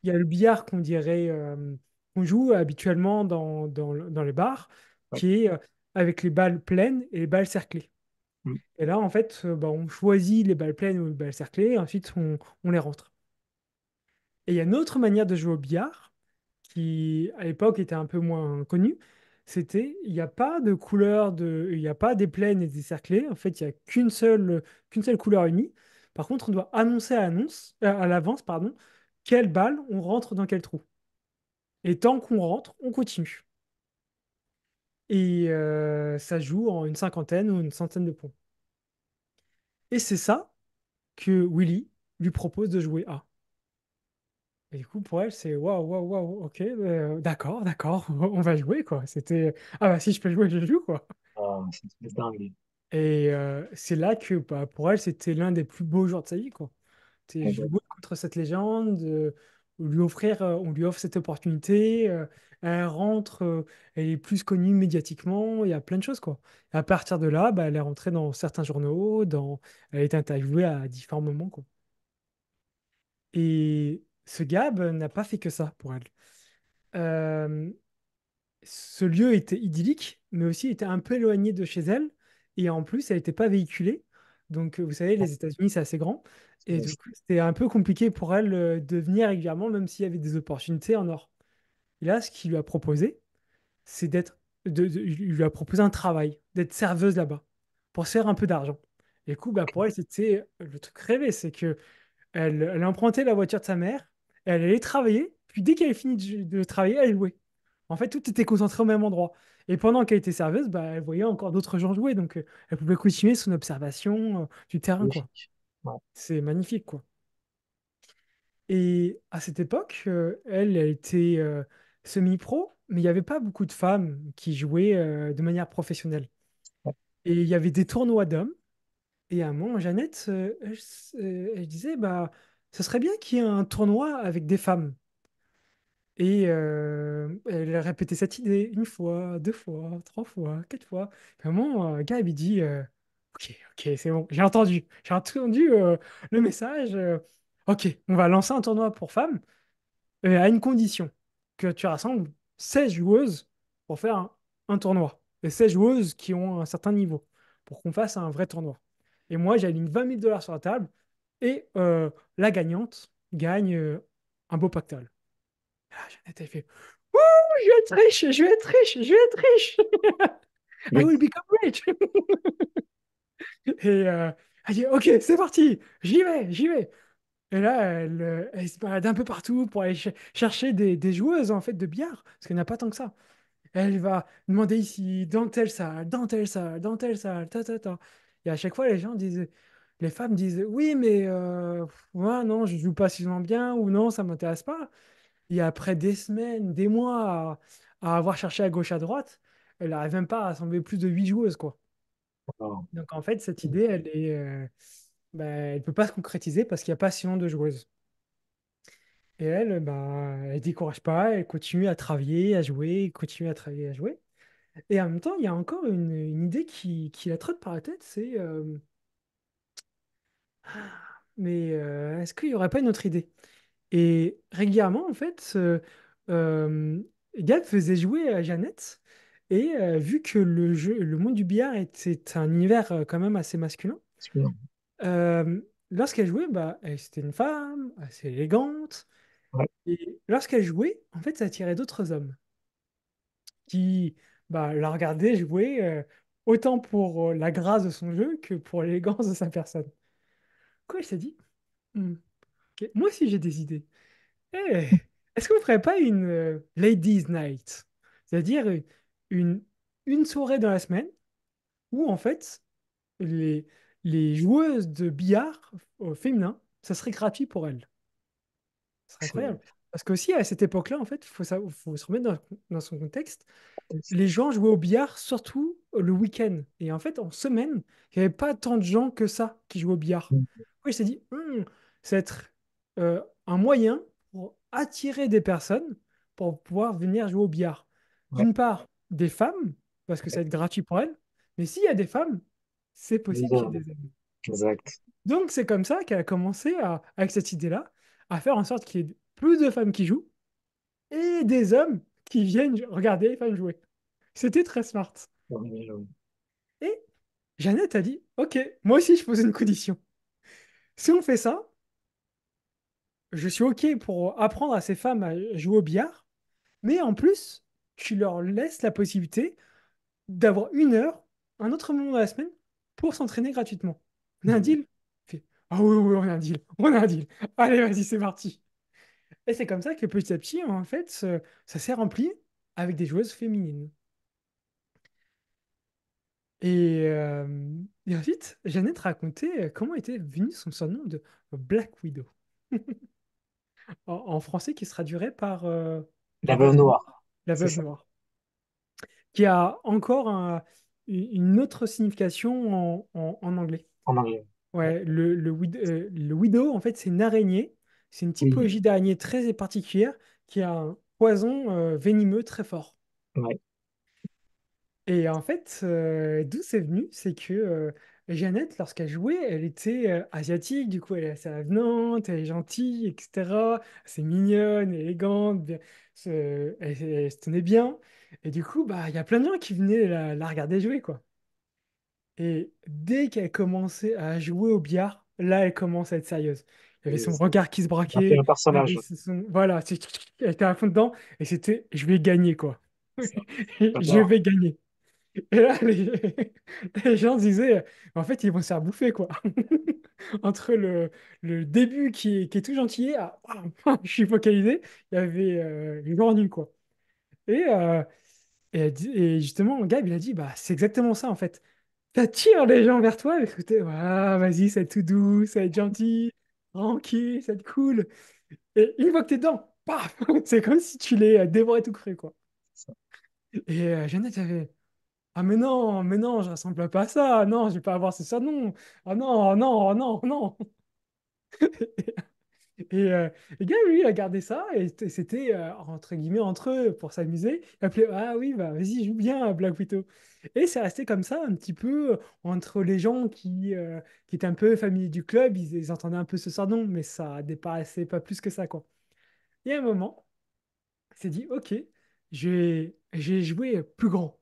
Il y a le billard qu'on joue habituellement dans les bars, Ouais. qui est avec les balles pleines et les balles cerclées. Mm. Et là, en fait, bah, on choisit les balles pleines ou les balles cerclées, et ensuite on les rentre. Et il y a une autre manière de jouer au billard, qui à l'époque était un peu moins connue. Il n'y a pas de couleur, il n'y a pas des pleines et des cerclés. En fait, il n'y a qu'une seule couleur unie. Par contre, on doit annoncer à l'avance, pardon, quelle balle on rentre dans quel trou. Et tant qu'on rentre, on continue. Et ça joue en une cinquantaine ou une centaine de points. Et c'est ça que Willy lui propose de jouer à. Et du coup, pour elle, c'est waouh, waouh, waouh, ok, d'accord, d'accord, on va jouer, quoi. C'était, ah bah si je peux jouer, je joue, quoi. Ah, c'est dingue. Et c'est là que bah, pour elle, c'était l'un des plus beaux jours de sa vie, quoi. C'est Complètement. jouer contre cette légende, on lui offre cette opportunité, elle rentre, elle est plus connue médiatiquement, il y a plein de choses, quoi. Et à partir de là, bah, elle est rentrée dans certains journaux, elle est interviewée à différents moments, quoi. Et ce Gab n'a pas fait que ça pour elle. Euh, Ce lieu était idyllique, mais aussi était un peu éloigné de chez elle. Et en plus, elle n'était pas véhiculée. Donc, vous savez, les États-Unis, c'est assez grand. Et du coup, c'était un peu compliqué pour elle de venir régulièrement, même s'il y avait des opportunités en or. Et là, ce qu'il lui a proposé, c'est il lui a proposé un travail, d'être serveuse là-bas, pour se faire un peu d'argent. Et du coup, bah, pour elle, c'était le truc rêvé, c'est que elle empruntait la voiture de sa mère, elle allait travailler, puis dès qu'elle finit de travailler, elle jouait. En fait, tout était concentré au même endroit. Et pendant qu'elle était serveuse, bah, elle voyait encore d'autres gens jouer, donc elle pouvait continuer son observation du terrain, quoi. Magnifique. Ouais. C'est magnifique, quoi. Et à cette époque, elle était semi-pro, mais il n'y avait pas beaucoup de femmes qui jouaient de manière professionnelle. Ouais. Et il y avait des tournois d'hommes. Et à un moment, Jeannette, elle disait, bah, ce serait bien qu'il y ait un tournoi avec des femmes. Et elle a répété cette idée une fois, deux fois, trois fois, quatre fois. Puis à un moment, Gab, il dit, ok, ok, c'est bon, j'ai entendu le message. Ok, on va lancer un tournoi pour femmes à une condition, que tu rassembles 16 joueuses pour faire un tournoi. Et 16 joueuses qui ont un certain niveau, pour qu'on fasse un vrai tournoi. Et moi, j'aligne 20 000 $ sur la table, et la gagnante gagne un beau pactole. Ah, Jeannette, elle fait, ouh, je vais être riche, je vais être riche, je vais être riche. I Oui. will become rich. Et elle dit, ok, c'est parti, j'y vais, j'y vais. Et là, elle se balade un peu partout pour aller chercher des joueuses en fait de billard, parce qu'il n'y en a pas tant que ça. Elle va demander ici, dans telle salle, dans telle salle, dans telle salle, ta ta ta. Et à chaque fois, les femmes disent, oui, mais moi, non, je joue pas suffisamment bien, ou non, ça m'intéresse pas. Et après des semaines, des mois à avoir cherché à gauche, à droite, elle n'arrive même pas à rassembler plus de 8 joueuses, quoi. Alors, Donc en fait, cette idée, bah, elle peut pas se concrétiser parce qu'il n'y a pas suffisamment de joueuses. Et elle, bah, elle décourage pas, elle continue à travailler, à jouer, continue à travailler, à jouer. Et en même temps, il y a encore une idée qui la trotte par la tête, c'est mais est-ce qu'il n'y aurait pas une autre idée? Et régulièrement, en fait, euh, Gab faisait jouer à Jeannette, et vu que le monde du billard était un univers quand même assez masculin, excuse-moi. lorsqu'elle jouait, bah, c'était une femme assez élégante, Ouais. et lorsqu'elle jouait, en fait, ça attirait d'autres hommes qui bah, la regardaient jouer autant pour la grâce de son jeu que pour l'élégance de sa personne. Quoi, il s'est dit, Hmm, ok, moi aussi j'ai des idées. Eh, est-ce qu'on ne ferait pas une Ladies Night? C'est-à-dire une, une soirée dans la semaine où en fait les, les joueuses de billard féminin, ça serait gratuit pour elles. Ce serait C'est incroyable. Parce qu'aussi à cette époque-là, en fait, faut se remettre dans son contexte. Les gens jouaient au billard surtout le week-end. Et en fait, en semaine, il n'y avait pas tant de gens que ça qui jouaient au billard. Oui, il s'est dit, c'est être un moyen pour attirer des personnes pour pouvoir venir jouer au billard. ouais. D'une part, des femmes, parce que ça va être gratuit pour elles, mais s'il y a des femmes, c'est possible qu'il y ait des hommes. Exact. Donc, c'est comme ça qu'elle a commencé, avec cette idée-là, à faire en sorte qu'il y ait plus de femmes qui jouent et des hommes qui viennent regarder les femmes jouer. C'était très smart. Oui, oui. Et Jeannette a dit, OK, moi aussi je pose une condition. Si on fait ça, je suis OK pour apprendre à ces femmes à jouer au billard, mais en plus, tu leur laisses la possibilité d'avoir 1 heure, un autre moment de la semaine, pour s'entraîner gratuitement. On a un deal? Il fait, ah oui, oui, on a un deal, on a un deal. Allez, vas-y, c'est parti. Et c'est comme ça que petit à petit, en fait, ça s'est rempli avec des joueuses féminines. Et ensuite, Jeannette racontait comment était venu son surnom de Black Widow. en français qui se traduirait par La la veuve veuve noire. noire. La C'est veuve ça, noire. Qui a encore une autre signification en anglais. en anglais. Ouais. Ouais, le widow, en fait, c'est une araignée. C'est une Oui, typologie d'araignée très particulière qui a un poison venimeux très fort. ouais. Et en fait, d'où c'est venu, c'est que Jeannette, lorsqu'elle jouait, elle était asiatique, du coup, elle est assez avenante, elle est gentille, etc. C'est mignonne, élégante, elle se tenait bien. Et du coup, bah, il y a plein de gens qui venaient la regarder jouer, quoi. Et dès qu'elle commençait à jouer au billard, là, elle commence à être sérieuse. Il y avait Et son regard qui se ça fait braquait, un il y avait personnage. voilà, elle était à fond dedans, et c'était, je vais gagner, quoi. Ça. Je J'adore. vais gagner. Et là, les gens disaient, en fait, ils vont se faire bouffer, quoi. Entre le début qui est tout gentil, je suis focalisé, il y avait l'ennui, quoi. Et, euh, et justement, Gab, il a dit, bah, c'est exactement ça, en fait. T'attires les gens vers toi, parce que vas-y, c'est tout doux, ça va être gentil, tranquille, ça va être cool. Et une fois que t'es dedans, paf, c'est comme si tu les dévorais tout cru, quoi. Ça. Et Jeannette avait, ah mais non, je ressemble pas à ça. Non, je vais pas avoir ce non. Ah non, non, non, non. Et le gars, lui, il a gardé ça et c'était entre guillemets entre eux pour s'amuser. Il appelait, ah oui, bah vas-y, joue bien Black Widow. Et c'est resté comme ça un petit peu entre les gens qui étaient un peu familiers du club, ils entendaient un peu ce surnom, mais ça dépassait pas plus que ça, quoi. Et à un moment, il s'est dit, ok, j'ai joué plus grand.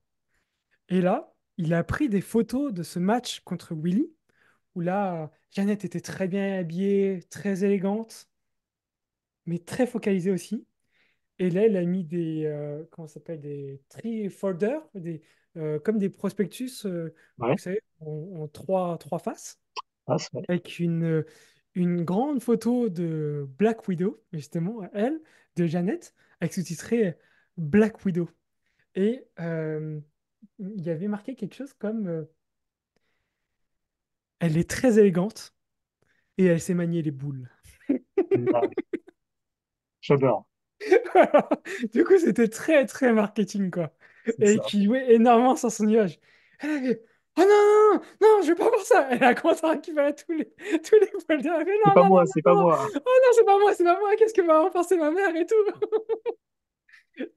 Et là, il a pris des photos de ce match contre Willy, où là, Jeannette était très bien habillée, très élégante, mais très focalisée aussi. Et là, elle a mis comment ça s'appelle, des tree folders, comme des prospectus, Ouais. vous savez, en trois faces, Ah, c'est vrai. avec une grande photo de Black Widow, justement, elle, de Jeannette, avec sous-titré Black Widow. Et il y avait marqué quelque chose comme elle est très élégante et elle sait manier les boules. Ouais. J'adore. Du coup, c'était très, très marketing, quoi. C'est Et ça. qui jouait énormément sur son nuage. Elle avait, oh non, non, non, non, je veux pas voir ça. Elle a commencé à récupérer tous les folders. Elle a fait, C'est non, pas non, non, moi, c'est pas non, non. moi. Oh non, c'est pas moi. Qu'est-ce que va en penser ma mère et tout.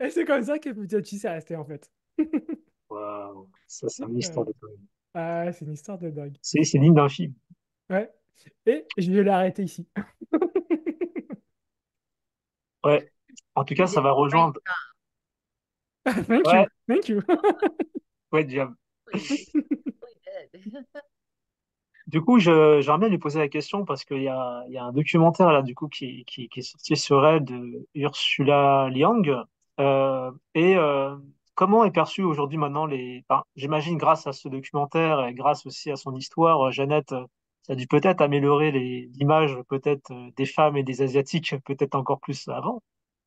Et c'est comme ça que petit à petit, c'est resté, en fait. Waouh. Ça, c'est une histoire Ouais. de dingue. Ah, c'est une histoire de dingue. C'est digne d'un film. Ouais. Et je vais l'arrêter ici. Ouais. En tout cas, You ça did va a great rejoindre. Thank Ouais, you. Thank you. ouais, diable. job. You really did. Du coup, j'aimerais bien lui poser la question parce qu'il y a un documentaire là, du coup, qui est sorti sur elle de Ursula Liang. Comment est perçue aujourd'hui maintenant enfin, j'imagine grâce à ce documentaire et grâce aussi à son histoire, Jeannette, ça a dû peut-être améliorer l'image peut-être des femmes et des Asiatiques, peut-être encore plus avant.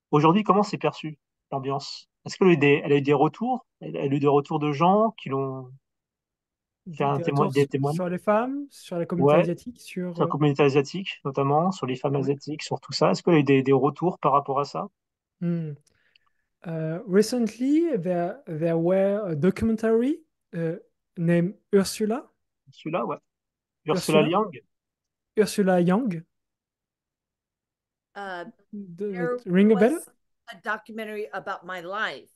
Aujourd'hui, comment c'est perçu l'ambiance? Est-ce elle a eu des retours? Elle a eu des retours de gens qui l'ont fait Des retours des témoins? sur les femmes, sur la communauté Ouais, asiatique, sur... sur la communauté asiatique, notamment, sur les femmes ouais. asiatiques, sur tout ça. Est-ce qu'il y a eu des retours par rapport à ça? Hmm. Recently, there were a documentary uh, named Ursula, Celui-là, ouais. Ursula Ursula, Liang, Ursula Young. Uh, Does there it ring a bell? was a documentary about my life,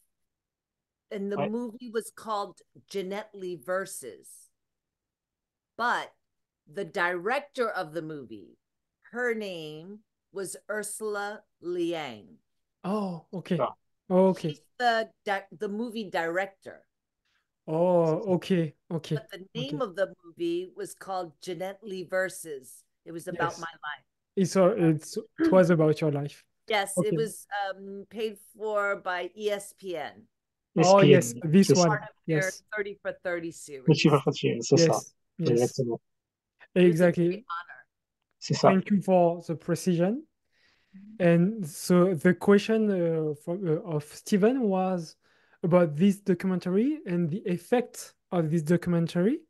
and the ouais. movie was called Jeanette Lee Versus. But the director of the movie, her name was Ursula Liang. Oh, okay. Ah, Oh, okay. She's the movie director, Oh, okay. Okay. but the name Okay. of the movie was called Jeanette Lee Versus. It was about Yes. my It was about your life. Yes, it Okay. was paid for by ESPN. Oh, yes. ESPN, c'est This ça. Part one. of their Yes. 30 for 30 Le chiffre series. frontier, c'est ça. Yes. Yes. Exactement. It was a Exactly. great honor. C'est ça. Thank you for the precision. And so the question of Stephen was about this documentary and the effect of this documentary.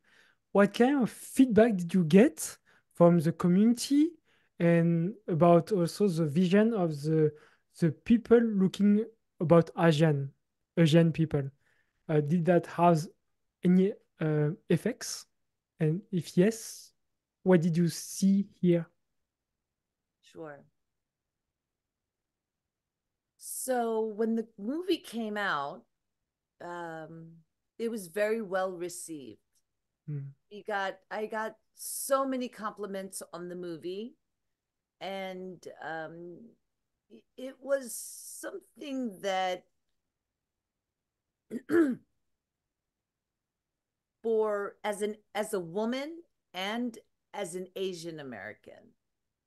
What kind of feedback did you get from the community and about also the vision of the people looking about Asian people. Did that have any effects? And if yes, what did you see here? Sure. So when the movie came out, it was very well received. Mm. I got so many compliments on the movie, and it was something that for as a woman and as an Asian American,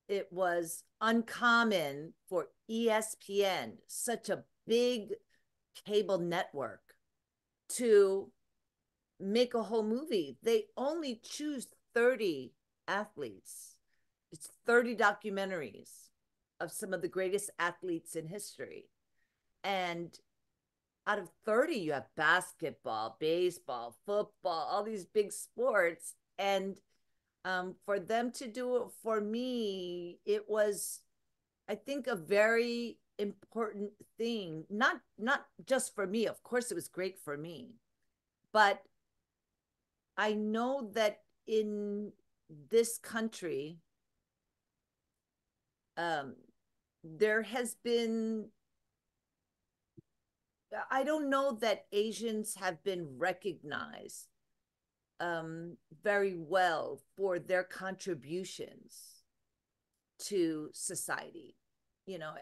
it was uncommon for ESPN, such a big cable network, to make a whole movie. They only choose 30 athletes. It's 30 documentaries of some of the greatest athletes in history. And out of 30, you have basketball, baseball, football, all these big sports. And for them to do it for me, it was, I think, a very important thing. Not just for me. Of course, it was great for me, but I know that in this country, there has been, I don't know that Asians have been recognized very well for their contributions to society,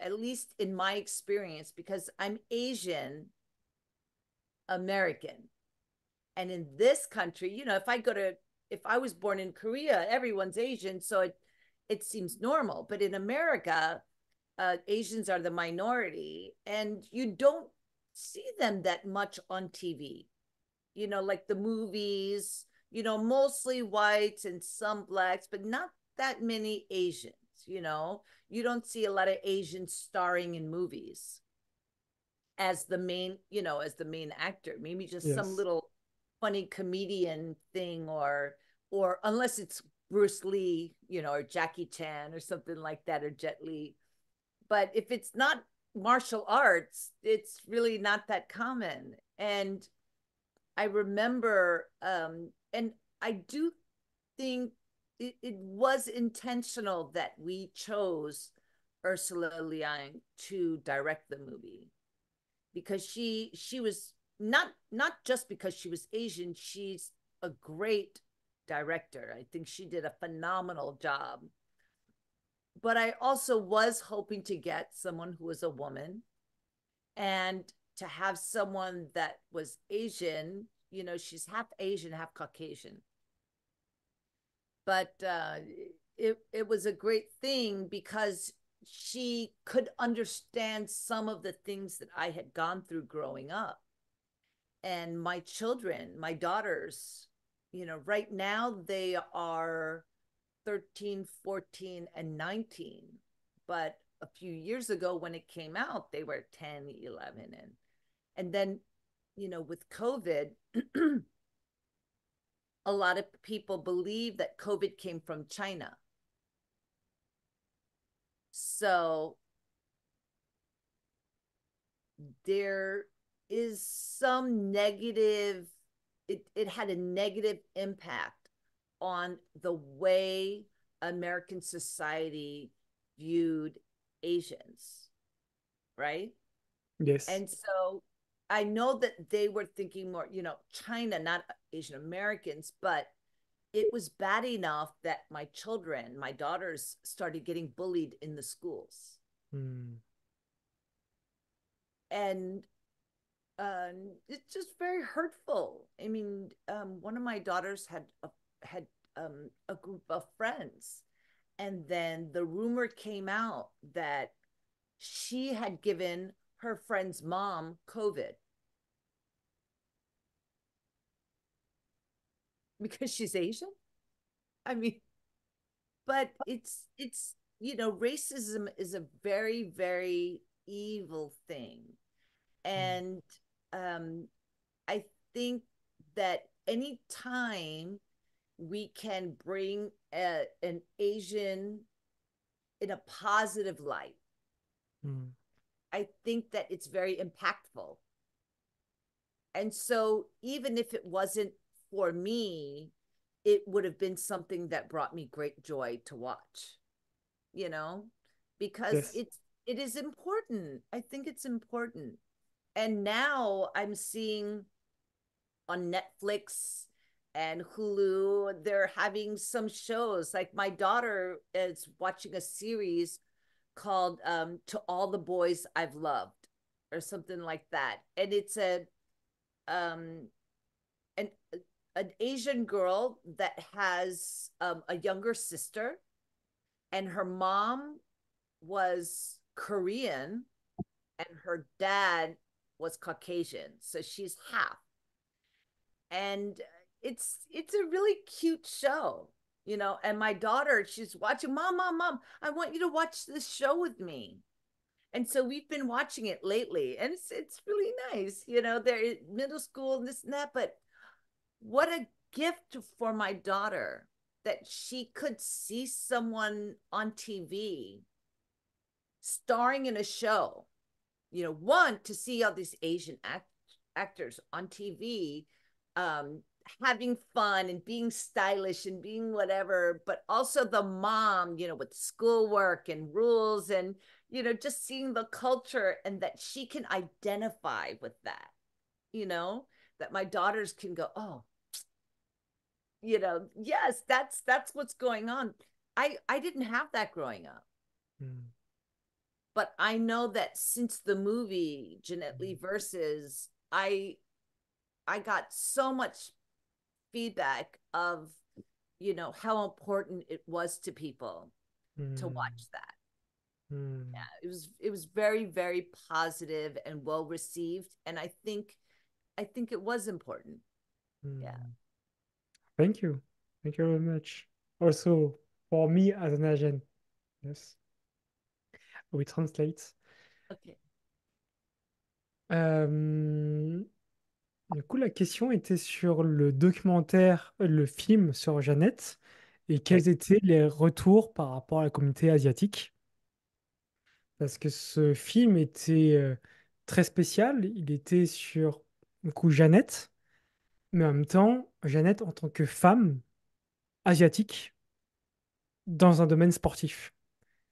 at least in my experience, because I'm Asian American. And in this country, if I was born in Korea, everyone's Asian, so it seems normal. But in America, Asians are the minority, and you don't see them that much on TV. Like the movies, mostly whites and some blacks, but not that many Asians. You don't see a lot of Asians starring in movies as the main, as the main actor. Maybe just some Yes. little funny comedian thing, or unless it's Bruce Lee, or Jackie Chan or something like that, or Jet Li. But if it's not martial arts, it's really not that common. And I remember, and I do think it was intentional that we chose Ursula Liang to direct the movie, because she was not just because she was Asian, she's a great director. I think she did a phenomenal job. But I also was hoping to get someone who was a woman, and to have someone that was Asian. She's half Asian, half Caucasian. But it was a great thing because she could understand some of the things that I had gone through growing up. And my children, my daughters, right now they are 13, 14, and 19. But a few years ago when it came out, they were 10, 11. And then, with COVID, a lot of people believe that COVID came from China. So there is some negative, it had a negative impact on the way American society viewed Asians, right? Yes. And so I know that they were thinking more, China, not Asian Americans, but it was bad enough that my children, my daughters, started getting bullied in the schools. Mm. And it's just very hurtful. I mean, one of my daughters had a group of friends, and then the rumor came out that she had given her friend's mom COVID because she's Asian. I mean, but racism is a very, very evil thing. Mm. And I think that anytime we can bring an Asian in a positive light. Mm. I think that it's very impactful. And so even if it wasn't for me, it would have been something that brought me great joy to watch, you know, because Yes. it is important. I think it's important. And now I'm seeing on Netflix and Hulu, they're having some shows. Like my daughter is watching a series called To All the Boys I've Loved or something like that. And it's um an an Asian girl that has a younger sister, and her mom was Korean and her dad was Caucasian. So she's half. And it's a really cute show, you know. And my daughter, she's watching, mom, I want you to watch this show with me. And so we've been watching it lately, and it's really nice, you know. They're in middle school and this and that, but what a gift for my daughter that she could see someone on TV starring in a show. You know, one, to see all these Asian actors on TV, um, having fun and being stylish and being whatever, but also the mom, you know, with schoolwork and rules and, you know, just seeing the culture and that she can identify with that, you know, that my daughters can go, oh, you know, yes, that's what's going on. I didn't have that growing up. Mm. But I know that since the movie Jeanette Lee versus, I got so much feedback of, you know, how important it was to people to Mm. watch that. Mm. Yeah, it was very, very positive and well received, and I think it was important. Yeah. Mm. Thank you. Thank you very much. Also, for me as an Asian, yes, we translate. Okay. Euh, du coup, la question était sur le documentaire, le film sur Jeannette et Oui. quels étaient les retours par rapport à la communauté asiatique. Parce que ce film était très spécial. Il était sur, du coup, Jeannette, mais en même temps, Jeannette en tant que femme asiatique dans un domaine sportif,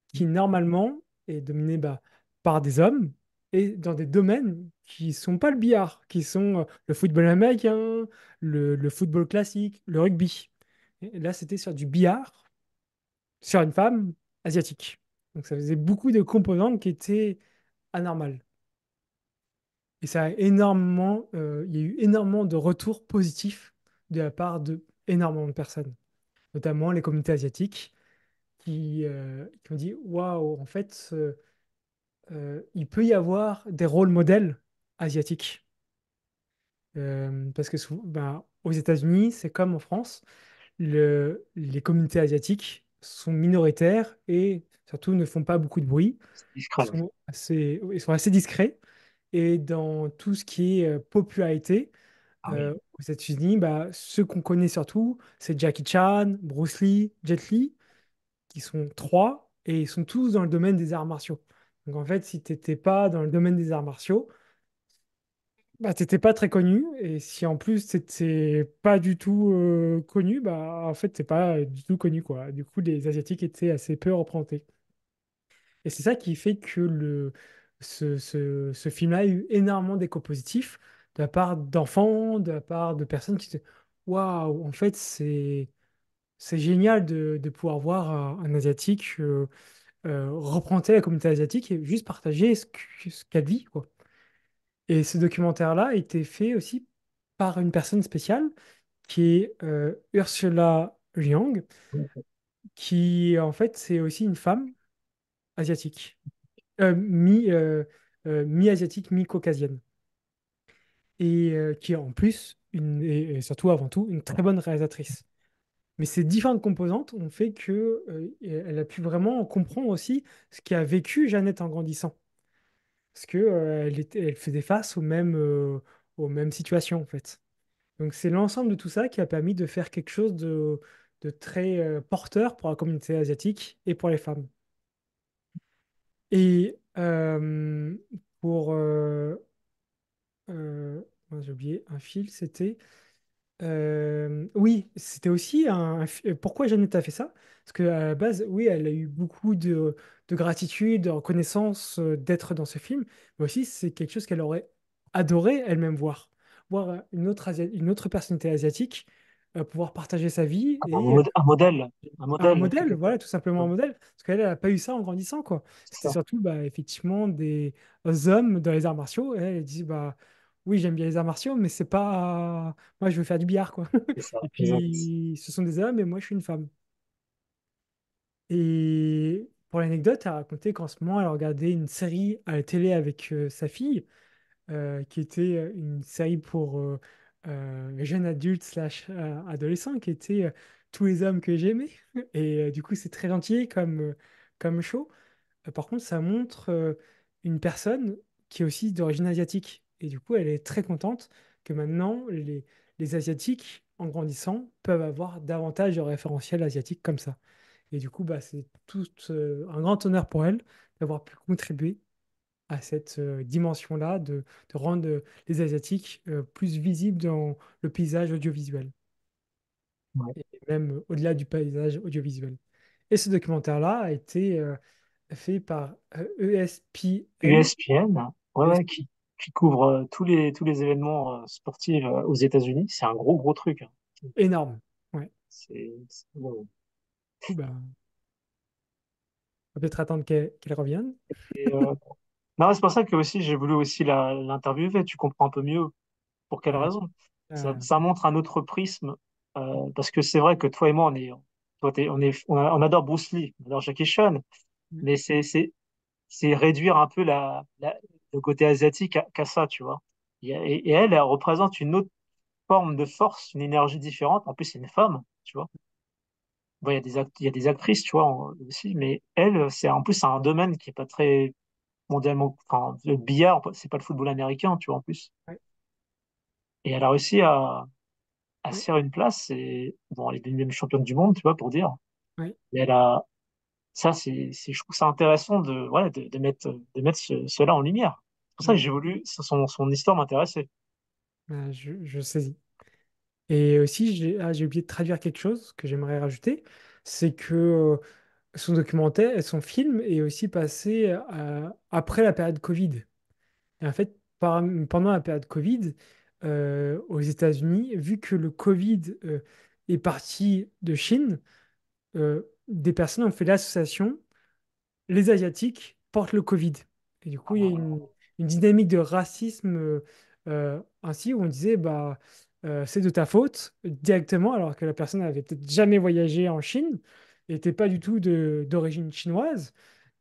qui normalement est dominé par des hommes et dans des domaines qui sont pas le billard, qui sont le football américain, le football classique, le rugby. Et là, c'était sur du billard, sur une femme asiatique. Donc ça faisait beaucoup de composantes qui étaient anormales. Et ça a énormément, il y a eu énormément de retours positifs de la part de énormément de personnes, notamment les communautés asiatiques, qui ont dit, waouh, en fait, il peut y avoir des rôles modèles asiatiques. Parce que aux États-Unis, c'est comme en France, les communautés asiatiques sont minoritaires et surtout ne font pas beaucoup de bruit, C'est discret. ils sont assez discrets. Et dans tout ce qui est popularité, Ah oui. aux États-Unis, ceux qu'on connaît surtout, c'est Jackie Chan, Bruce Lee, Jet Li, qui sont trois, et ils sont tous dans le domaine des arts martiaux. Donc en fait, si tu n'étais pas dans le domaine des arts martiaux, tu n'étais pas très connu, et si en plus tu n'étais pas du tout connu, en fait, t'es pas du tout connu, quoi. Du coup, les Asiatiques étaient assez peu représentés. Et c'est ça qui fait que ce film-là a eu énormément d'échos positifs de la part d'enfants, de la part de personnes qui se waouh, en fait, c'est génial de pouvoir voir un Asiatique représenter la communauté asiatique et juste partager ce qu'elle vit, quoi. Et ce documentaire-là a été fait aussi par une personne spéciale qui est Ursula Liang, qui en fait, c'est aussi une femme asiatique. Mi-asiatique, mi-caucasienne. Et qui est en plus, et surtout avant tout, une très bonne réalisatrice. Mais ces différentes composantes ont fait que, elle a pu vraiment comprendre aussi ce qu'a vécu Jeannette en grandissant. Parce que, elle faisait face aux mêmes situations, en fait. Donc c'est l'ensemble de tout ça qui a permis de faire quelque chose de très porteur pour la communauté asiatique et pour les femmes. Et pour... mince, j'ai oublié, un fil, c'était... oui, c'était aussi pourquoi Jeannette a fait ça? Parce qu'à la base, oui, elle a eu beaucoup de gratitude, de reconnaissance d'être dans ce film, mais aussi c'est quelque chose qu'elle aurait adoré elle-même voir. Voir une autre personnalité asiatique pouvoir partager sa vie et Un un modèle, modèle, quelque part. voilà, tout simplement un modèle. Parce qu'elle n'a pas eu ça en grandissant, quoi. C'est C'était ça, surtout, bah, effectivement, des hommes dans les arts martiaux. Et elle dit, bah, oui, j'aime bien les arts martiaux, mais c'est pas. Moi, je veux faire du billard, quoi. c'est ça, Et exact. puis, ce sont des hommes et moi, je suis une femme. Et pour l'anecdote, elle a raconté qu'en ce moment, elle regardait une série à la télé avec sa fille, qui était une série pour jeunes adultes slash adolescents, qui était Tous les hommes que j'aimais. Et du coup, c'est très gentil comme show. Par contre, ça montre une personne qui est aussi d'origine asiatique. Et du coup, elle est très contente que maintenant, les Asiatiques, en grandissant, peuvent avoir davantage de référentiels asiatiques comme ça. Et du coup, bah, c'est tout un grand honneur pour elle d'avoir pu contribuer à cette dimension-là, de rendre les Asiatiques plus visibles dans le paysage audiovisuel, Ouais. et même au-delà du paysage audiovisuel. Et ce documentaire-là a été fait par ESPN. USPN, ouais, ouais, qui couvre tous les événements sportifs aux États-Unis. C'est un gros truc, hein. Énorme. Ouais. Ouais. Du coup, bah, on va peut-être attendre qu'elle revienne. Et, non, c'est pour ça que aussi j'ai voulu aussi l'interviewer. Tu comprends un peu mieux pour quelle Ouais. raison. Euh, Ça montre un autre prisme, parce que c'est vrai que toi et moi, on adore Bruce Lee, on adore Jackie Chan, mais c'est réduire un peu le côté asiatique qu'à ça, tu vois. Et elle, elle représente une autre forme de force, une énergie différente. En plus, c'est une femme, tu vois. Bon, il y a des actrices, tu vois, aussi, mais elle, en plus, c'est un domaine qui est pas très mondialement. Enfin, le billard, c'est pas le football américain, tu vois, en plus. ouais, Et elle a réussi à se ouais, faire une place. Et bon, elle est devenue même championne du monde, tu vois, pour dire. ouais, Mais ça, je trouve ça intéressant voilà, de mettre cela en lumière. C'est pour ça que ouais. j'ai voulu, son histoire m'intéressait. Je saisis. Et aussi, j'ai oublié de traduire quelque chose que j'aimerais rajouter, c'est que son documentaire, son film est aussi passé après la période Covid. Et en fait, pendant la période Covid, aux États-Unis, vu que le Covid est parti de Chine, des personnes ont fait l'association les Asiatiques portent le Covid. Et du coup, il y a une dynamique de racisme ainsi où on disait bah c'est de ta faute directement alors que la personne n'avait peut-être jamais voyagé en Chine, n'était pas du tout d'origine chinoise.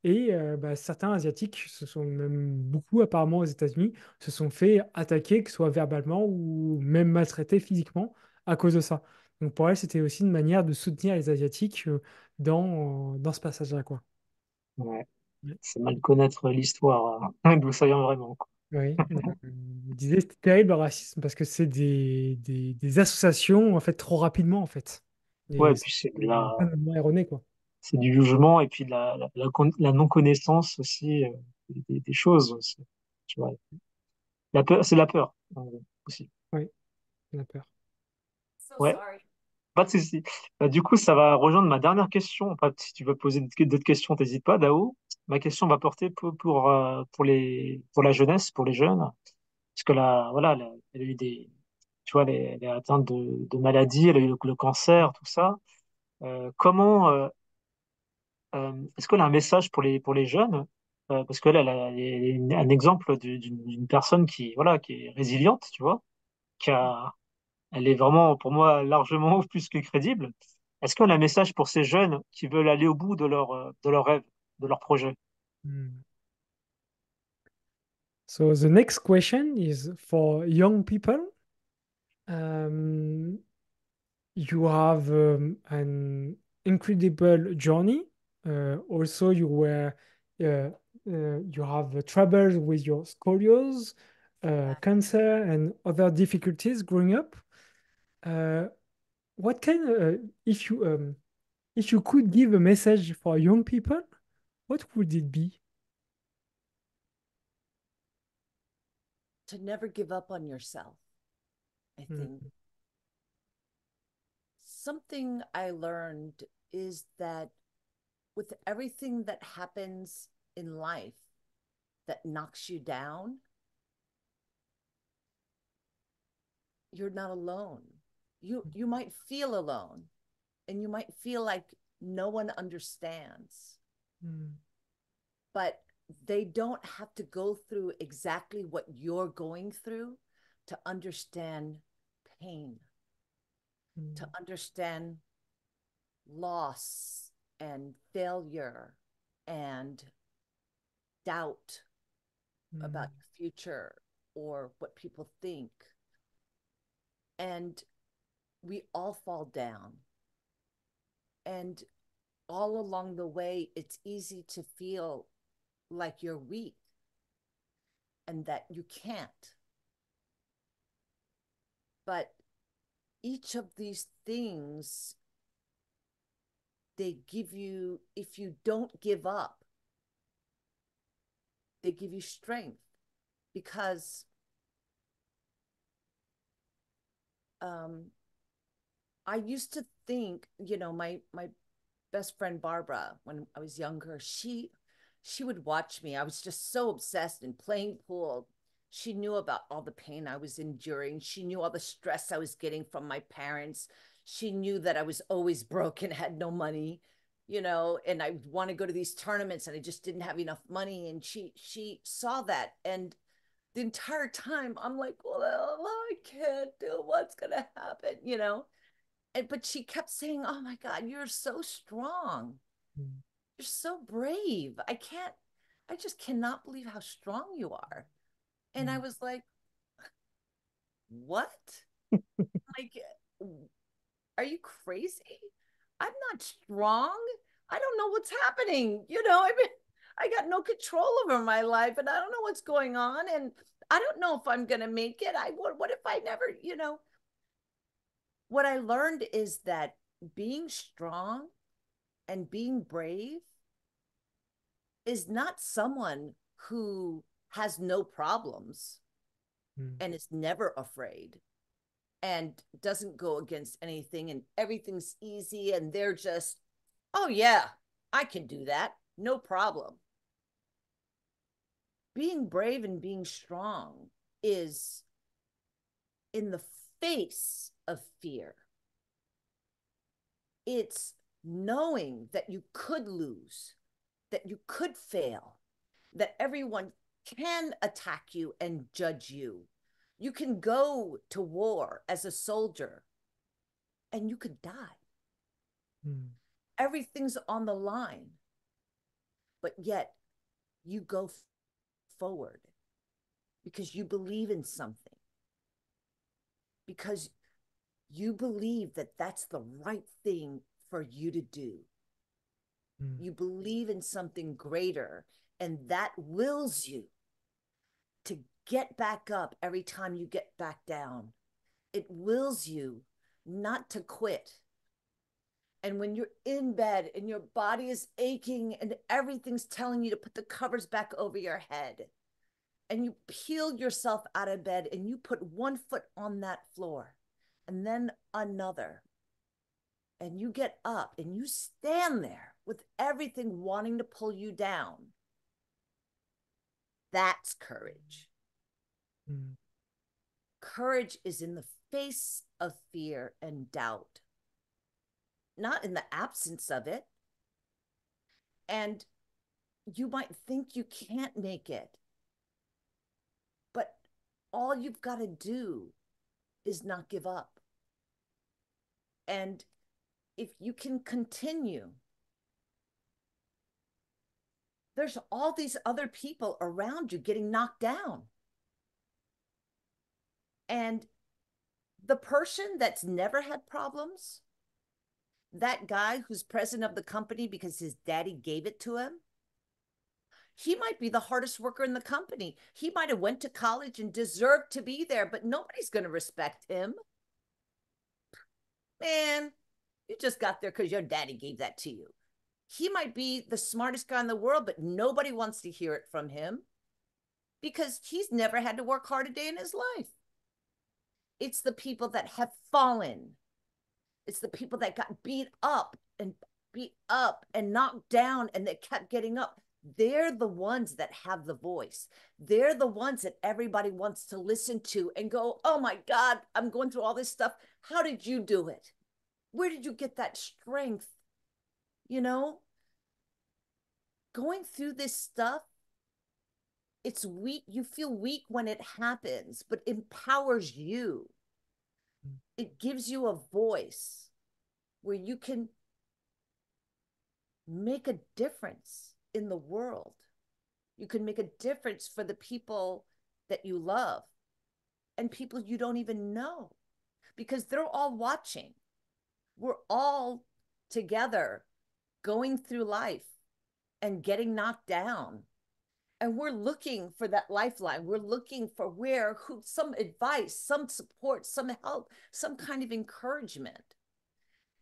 Et bah, certains Asiatiques, se sont même beaucoup apparemment aux États-Unis, se sont fait attaquer, que ce soit verbalement ou même maltraités physiquement à cause de ça. Donc pour elle, c'était aussi une manière de soutenir les Asiatiques dans ce passage-là, quoi. Ouais, c'est mal connaître l'histoire, d'où ça vient vraiment, quoi. Oui, il disait c'était terrible le racisme parce que c'est des associations en fait trop rapidement en fait. Ouais, Et et c'est puis totalement erroné quoi. c'est du jugement et puis la non-connaissance aussi des choses. Tu vois. La peur, c'est la peur, en gros, aussi. Oui, on a peur. So Ouais, sorry. pas de souci. Bah, du coup, ça va rejoindre ma dernière question. Enfin, si tu veux poser d'autres questions, n'hésite pas, Dao. Ma question va porter pour la jeunesse, pour les jeunes. Parce que là, voilà, elle a eu tu vois, elle est atteinte de maladies, elle a eu le cancer, tout ça. Comment, est-ce qu'elle a un message pour les jeunes? Parce que là, elle est un exemple d'une personne qui, voilà, qui est résiliente, tu vois, elle est vraiment, pour moi, largement plus que crédible. Est-ce qu'on a un message pour ces jeunes qui veulent aller au bout de leur rêve, de leur projet? Hmm. So the next question is for young people. Um, you have an incredible journey. Also, you have troubles with your scoliose, cancer, and other difficulties growing up. Uh, what kind if you could give a message for young people, what would it be? to never give up on yourself. I think something I learned is that with everything that happens in life that knocks you down, you're not alone. You might feel alone, and you might feel like no one understands. But they don't have to go through exactly what you're going through to understand pain, to understand loss and failure and doubt about your future or what people think. And we all fall down. And all along the way, it's easy to feel like you're weak and that you can't. But each of these things, they give you, if you don't give up, they give you strength. Because I used to think, my best friend Barbara, when I was younger, she would watch me. I was just so obsessed in playing pool. She knew about all the pain I was enduring. She knew all the stress I was getting from my parents. She knew that I was always broke and had no money, and I want to go to these tournaments and I just didn't have enough money. And she saw that. And the entire time I'm like, well, I can't do what's going to happen. But she kept saying, oh my God, you're so strong. You're so brave. I just cannot believe how strong you are. And I was like, what? Like, are you crazy? I'm not strong. I don't know what's happening. I got no control over my life and I don't know what's going on. And I don't know if I'm going to make it. What if I never, What I learned is that being strong and being brave is not someone who has no problems and is never afraid and doesn't go against anything and everything's easy and they're just, oh yeah, I can do that. No problem. Being brave and being strong is in the face of fear. It's knowing that you could lose, that you could fail, that everyone can attack you and judge you. You can go to war as a soldier and you could die. Everything's on the line, but yet you go forward because you believe in something, because you believe that that's the right thing for you to do. You believe in something greater, and that wills you to get back up every time you get back down. It wills you not to quit. And when you're in bed and your body is aching and everything's telling you to put the covers back over your head, and you peel yourself out of bed and you put one foot on that floor and then another, and you get up and you stand there with everything wanting to pull you down, that's courage. Courage is in the face of fear and doubt, not in the absence of it. And you might think you can't make it, but all you've got to do is not give up. And if you can continue, there's all these other people around you getting knocked down. And the person that's never had problems, that guy who's president of the company because his daddy gave it to him, he might be the hardest worker in the company. He might have went to college and deserved to be there, but nobody's going to respect him. Man, you just got there because your daddy gave that to you. He might be the smartest guy in the world, but nobody wants to hear it from him. because he's never had to work hard a day in his life. It's the people that have fallen. It's the people that got beat up and knocked down and they kept getting up. They're the ones that have the voice. They're the ones that everybody wants to listen to and go, oh my God, I'm going through all this stuff. How did you do it? Where did you get that strength? You know, going through this stuff, it's weak. You feel weak when it happens, but empowers you. It gives you a voice where you can make a difference in the world. You can make a difference for the people that you love and people you don't even know, because they're all watching. We're all together going through life and getting knocked down. And we're looking for that lifeline. We're looking for some advice, some support, some help, some kind of encouragement.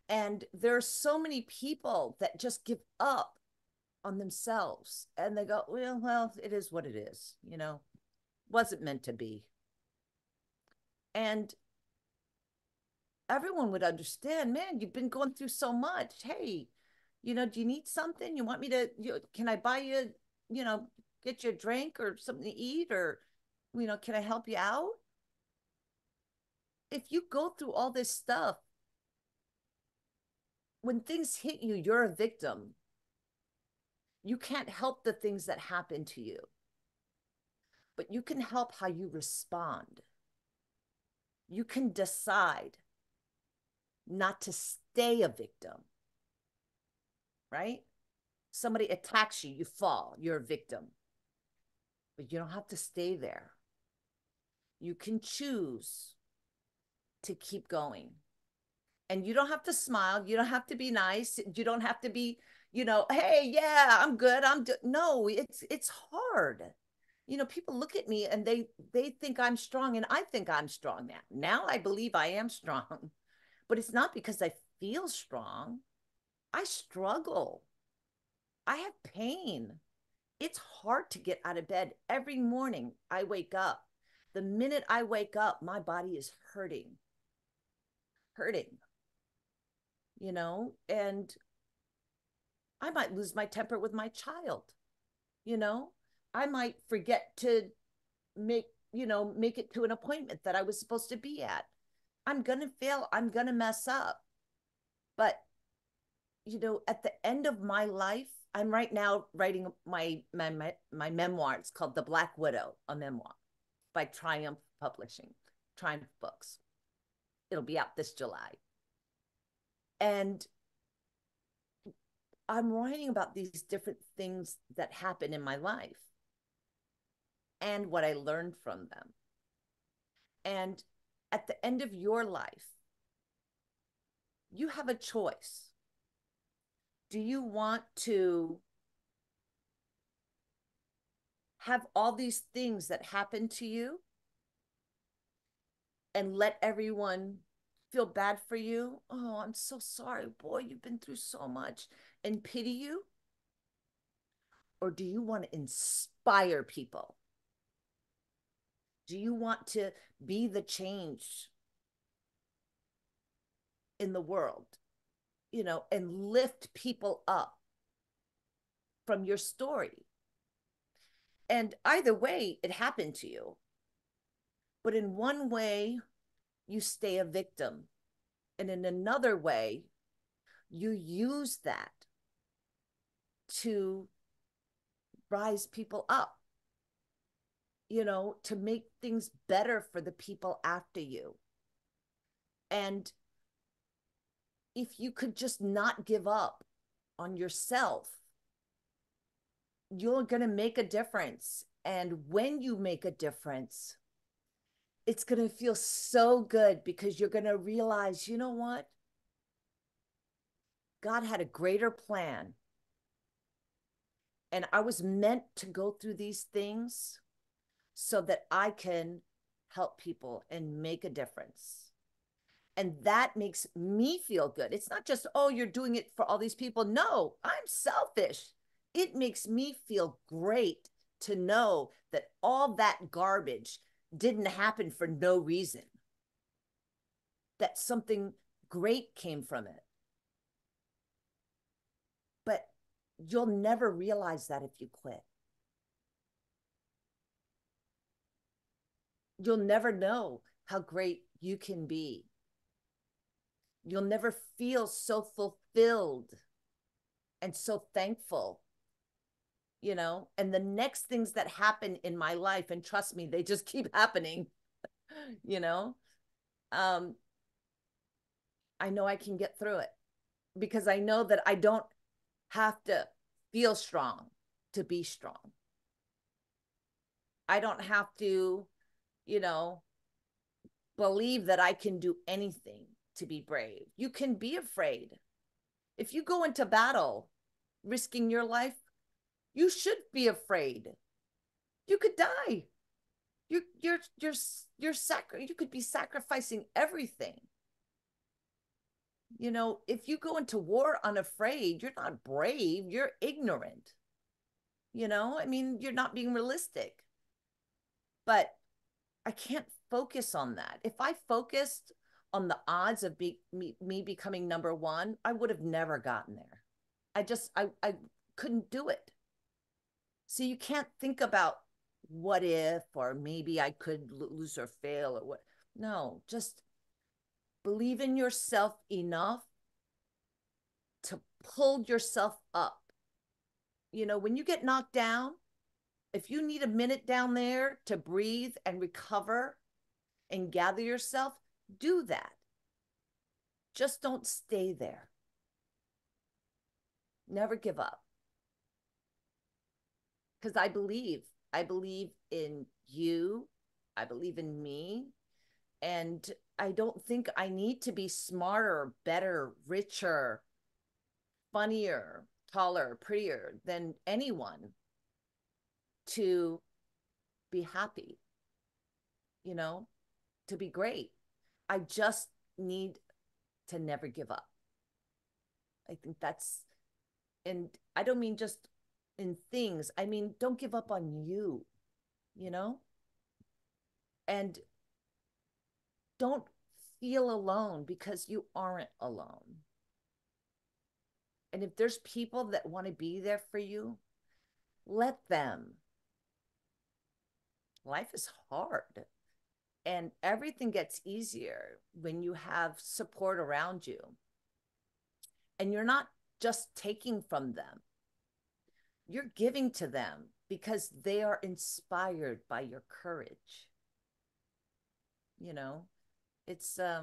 And there are so many people that just give up on themselves and they go, well, it is what it is, you know, wasn't meant to be. And everyone would understand, man, you've been going through so much. Hey, you know, do you need something? You want me to, can I buy you, you know, get you a drink or something to eat, or, you know, can I help you out? If you go through all this stuff, when things hit you, you're a victim. You can't help the things that happen to you, but you can help how you respond. You can decide not to stay a victim, right? Somebody attacks you, you fall, you're a victim. But you don't have to stay there. You can choose to keep going. And you don't have to smile. You don't have to be nice. You don't have to be, you know, hey, yeah, I'm good. No, it's hard. You know, people look at me and they think I'm strong, and I think I'm strong now. Now I believe I am strong, but it's not because I feel strong. I struggle. I have pain. It's hard to get out of bed. Every morning I wake up. The minute I wake up, my body is hurting, you know, and I might lose my temper with my child, you know, I might forget to make it to an appointment that I was supposed to be at. I'm going to fail. I'm going to mess up. But, you know, at the end of my life, I'm right now writing my memoir. It's called The Black Widow, a memoir by Triumph Publishing, Triumph Books. It'll be out this July. And I'm writing about these different things that happen in my life and what I learned from them. And at the end of your life, you have a choice. Do you want to have all these things that happen to you and let everyone feel bad for you? Oh, I'm so sorry. Boy, you've been through so much, and pity you? Or do you want to inspire people? Do you want to be the change in the world, you know, and lift people up from your story? And either way, it happened to you. But in one way, you stay a victim. And in another way, you use that to rise people up, you know, to make things better for the people after you. And if you could just not give up on yourself, you're going to make a difference. And when you make a difference, it's going to feel so good, because you're going to realize, you know what? God had a greater plan. And I was meant to go through these things so that I can help people and make a difference. And that makes me feel good. It's not just, oh, you're doing it for all these people. No, I'm selfish. It makes me feel great to know that all that garbage didn't happen for no reason, that something great came from it. But you'll never realize that if you quit. You'll never know how great you can be. You'll never feel so fulfilled and so thankful, you know? And the next things that happen in my life, and trust me, they just keep happening, you know? I know I can get through it because I know that I don't have to feel strong to be strong. I don't have to, you know, believe that I can do anything to be brave. You can be afraid. If you go into battle risking your life, you should be afraid. You could die. You could be sacrificing everything. You know, if you go into war unafraid, you're not brave, you're ignorant. You know, I mean, you're not being realistic. But I can't focus on that. If I focused on the odds of me becoming number one, I would have never gotten there. I couldn't do it. So you can't think about what if, or maybe I could lose or fail or what. No, just believe in yourself enough to pull yourself up. You know, when you get knocked down, if you need a minute down there to breathe and recover and gather yourself, do that. Just don't stay there. Never give up. Because I believe in you. I believe in me. And I don't think I need to be smarter, better, richer, funnier, taller, prettier than anyone to be happy, you know, to be great. I just need to never give up. I think that's, and I don't mean just in things. I mean, don't give up on you, you know? And don't feel alone because you aren't alone. And if there's people that want to be there for you, let them. Life is hard. And everything gets easier when you have support around you. And you're not just taking from them. You're giving to them because they are inspired by your courage. You know, it's I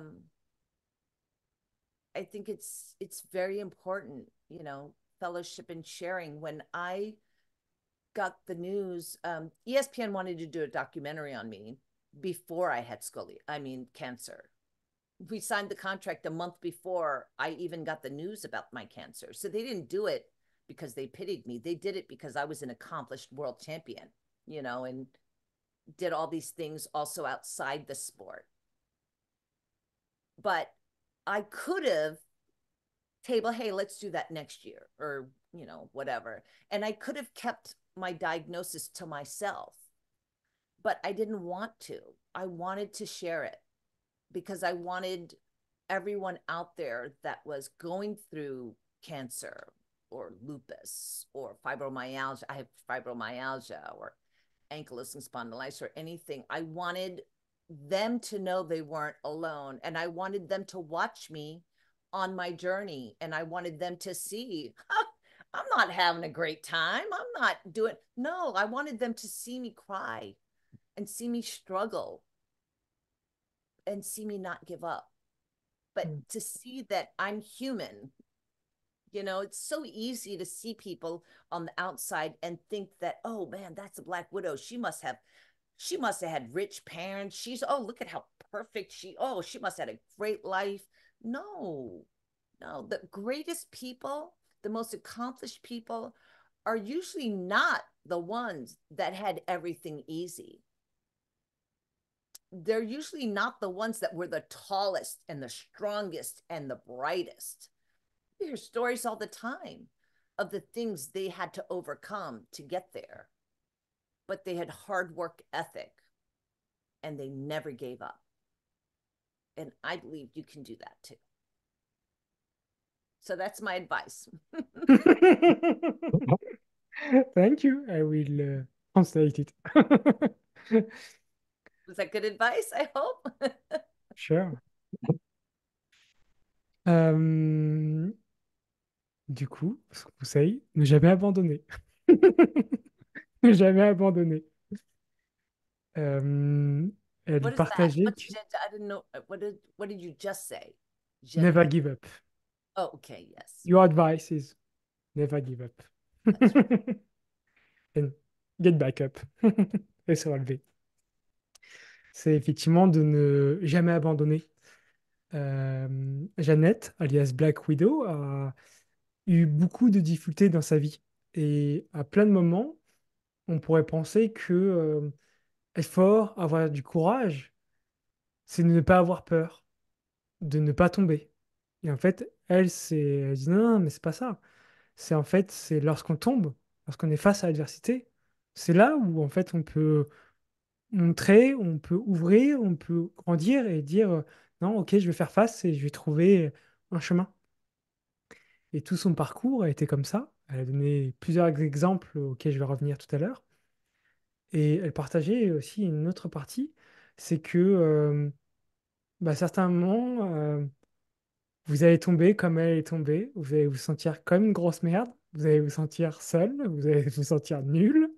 think it's very important, you know, fellowship and sharing. When I got the news, ESPN wanted to do a documentary on me before I had cancer. We signed the contract a month before I even got the news about my cancer. So they didn't do it because they pitied me. They did it because I was an accomplished world champion, you know, and did all these things also outside the sport. But I could have tabled, hey, let's do that next year, or, you know, whatever. And I could have kept my diagnosis to myself, but I didn't want to. I wanted to share it because I wanted everyone out there that was going through cancer or lupus or fibromyalgia. I have fibromyalgia or ankylosing spondylitis or anything. I wanted them to know they weren't alone. And I wanted them to watch me on my journey. And I wanted them to see, I'm not having a great time. I'm not doing, no, I wanted them to see me cry and see me struggle and see me not give up, but to see that I'm human. You know, it's so easy to see people on the outside and think that, oh man, that's a Black Widow. She must have had rich parents. Oh, look at how perfect she must have had a great life. No, the greatest people, the most accomplished people are usually not the ones that had everything easy. They're usually not the ones that were the tallest and the strongest and the brightest. You hear stories all the time of the things they had to overcome to get there. but they had hard work ethic and they never gave up. And I believe you can do that too. So that's my advice. Thank you. I will translate it. Was that good advice? I hope. Sure. Euh, du coup, ce conseil, ne jamais abandonner. Ne jamais abandonner. Euh, elle What is that? partageait What's I didn't know. What did you just say? never give up. Oh, okay, yes. Your advice is never give up. That's right. And get back up. Et se relever. C'est effectivement de ne jamais abandonner. Jeannette, alias Black Widow, a eu beaucoup de difficultés dans sa vie. Et à plein de moments, on pourrait penser que être fort, avoir du courage, c'est de ne pas avoir peur, de ne pas tomber. Et en fait, elle dit non, non, mais c'est pas ça. C'est en fait, c'est lorsqu'on tombe, lorsqu'on est face à l'adversité, c'est là où en fait on peut montrer, on peut ouvrir, on peut grandir et dire non, ok, je vais faire face et je vais trouver un chemin. Et tout son parcours a été comme ça. Elle a donné plusieurs exemples auxquels je vais revenir tout à l'heure. Et elle partageait aussi une autre partie, c'est que à certains moments, vous allez tomber comme elle est tombée, vous allez vous sentir comme une grosse merde, vous allez vous sentir seul, vous allez vous sentir nul.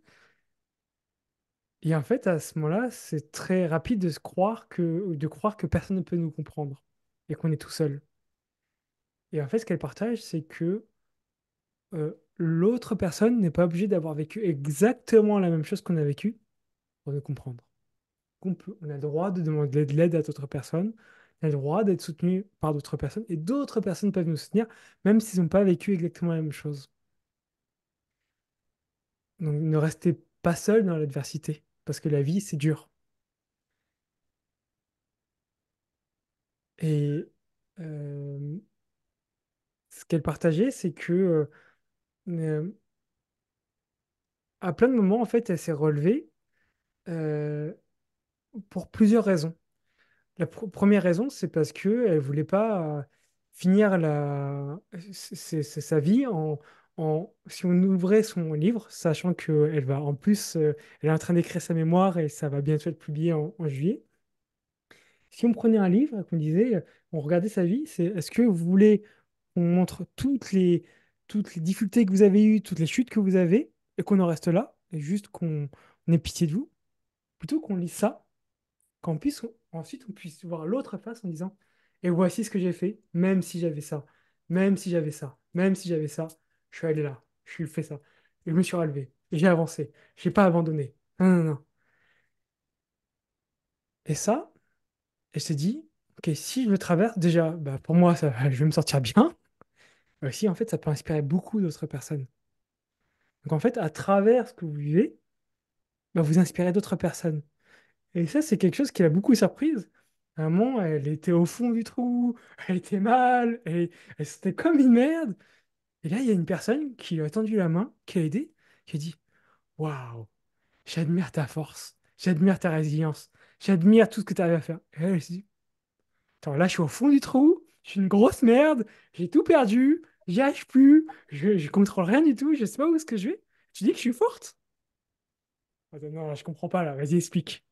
Et en fait, à ce moment-là, c'est très rapide de croire que personne ne peut nous comprendre et qu'on est tout seul. Et en fait, ce qu'elle partage, c'est que l'autre personne n'est pas obligée d'avoir vécu exactement la même chose qu'on a vécu pour nous comprendre. On a le droit de demander de l'aide à d'autres personnes, on a le droit d'être soutenu par d'autres personnes, et d'autres personnes peuvent nous soutenir, même s'ils n'ont pas vécu exactement la même chose. Donc ne restez pas seul dans l'adversité, parce que la vie, c'est dur. Et euh, ce qu'elle partageait, c'est que euh, à plein de moments, en fait, elle s'est relevée euh, pour plusieurs raisons. La première raison, c'est parce que elle voulait pas finir sa vie si on ouvrait son livre, sachant qu'elle va en plus, elle est en train d'écrire sa mémoire et ça va bientôt être publié en juillet. Si on prenait un livre et qu'on disait, on regardait sa vie, c'est est-ce que vous voulez qu'on montre toutes les difficultés que vous avez eues, toutes les chutes que vous avez, et qu'on en reste là, et juste qu'on ait pitié de vous, plutôt qu'on lise ça ensuite on puisse voir l'autre face en disant, et voici ce que j'ai fait, même si j'avais ça, même si j'avais ça, même si j'avais ça, je suis allé là, je suis fait ça, et je me suis relevé, et j'ai avancé, j'ai pas abandonné. Non, non, non. Et ça, elle s'est dit, ok, si je le traverse, déjà, pour moi, ça, je vais me sortir bien. Mais aussi, en fait, ça peut inspirer beaucoup d'autres personnes. Donc, en fait, à travers ce que vous vivez, vous inspirez d'autres personnes. Et ça, c'est quelque chose qui l'a beaucoup surprise. À un moment, elle était au fond du trou, elle était mal, elle se sentait comme une merde. Et là, il y a une personne qui lui a tendu la main, qui l'a aidé, qui a dit, waouh, j'admire ta force, j'admire ta résilience, j'admire tout ce que tu arrives à faire. Et elle s'est dit, attends, là, je suis au fond du trou, je suis une grosse merde, j'ai tout perdu, j'y arrive plus, je contrôle rien du tout, je sais pas où est-ce que je vais. Tu dis que je suis forte? Attends, non, je comprends pas là, vas-y, explique.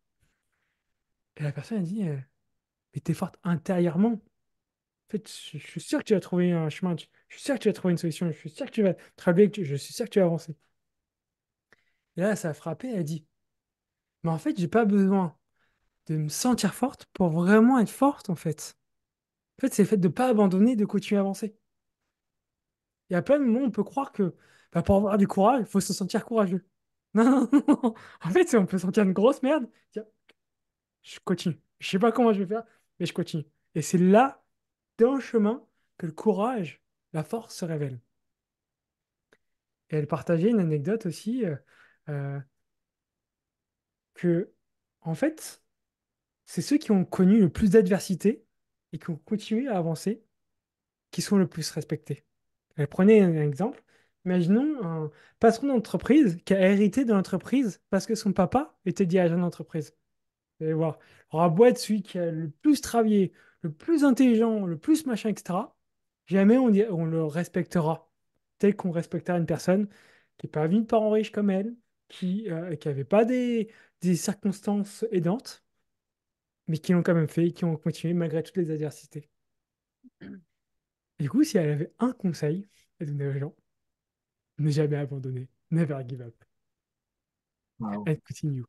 Et la personne a dit, mais t'es forte intérieurement. En fait, je suis sûr que tu vas trouver un chemin, je suis sûr que tu vas trouver une solution, je suis sûr que tu vas te relever, je suis sûr que tu vas avancer. Et là, ça a frappé, elle a dit, mais en fait, j'ai pas besoin de me sentir forte pour vraiment être forte, en fait. En fait, c'est le fait de pas abandonner, de continuer à avancer. Il y a plein de moments où on peut croire que pour avoir du courage, il faut se sentir courageux. Non, non, non. En fait, on peut sentir une grosse merde. Tiens, je continue. Je sais pas comment je vais faire, mais je continue. Et c'est là, dans le chemin, que le courage, la force se révèle. Et elle partageait une anecdote aussi euh, que, en fait, c'est ceux qui ont connu le plus d'adversité et qui ont continué à avancer qui sont le plus respectés. Elle prenait un exemple. Imaginons un patron d'entreprise qui a hérité de l'entreprise parce que son papa était dirigeant d'entreprise. Vous allez voir. Il aura beau être celui qui a le plus travaillé, le plus intelligent, le plus machin, etc. Jamais on le respectera tel qu'on respectera une personne qui n'est pas venue de parents riches comme elle, qui n'avait pas des circonstances aidantes, mais qui l'ont quand même fait et qui ont continué malgré toutes les adversités. Et du coup, si elle avait un conseil à donner aux gens, ne jamais abandonner, never give up, Wow. and continue.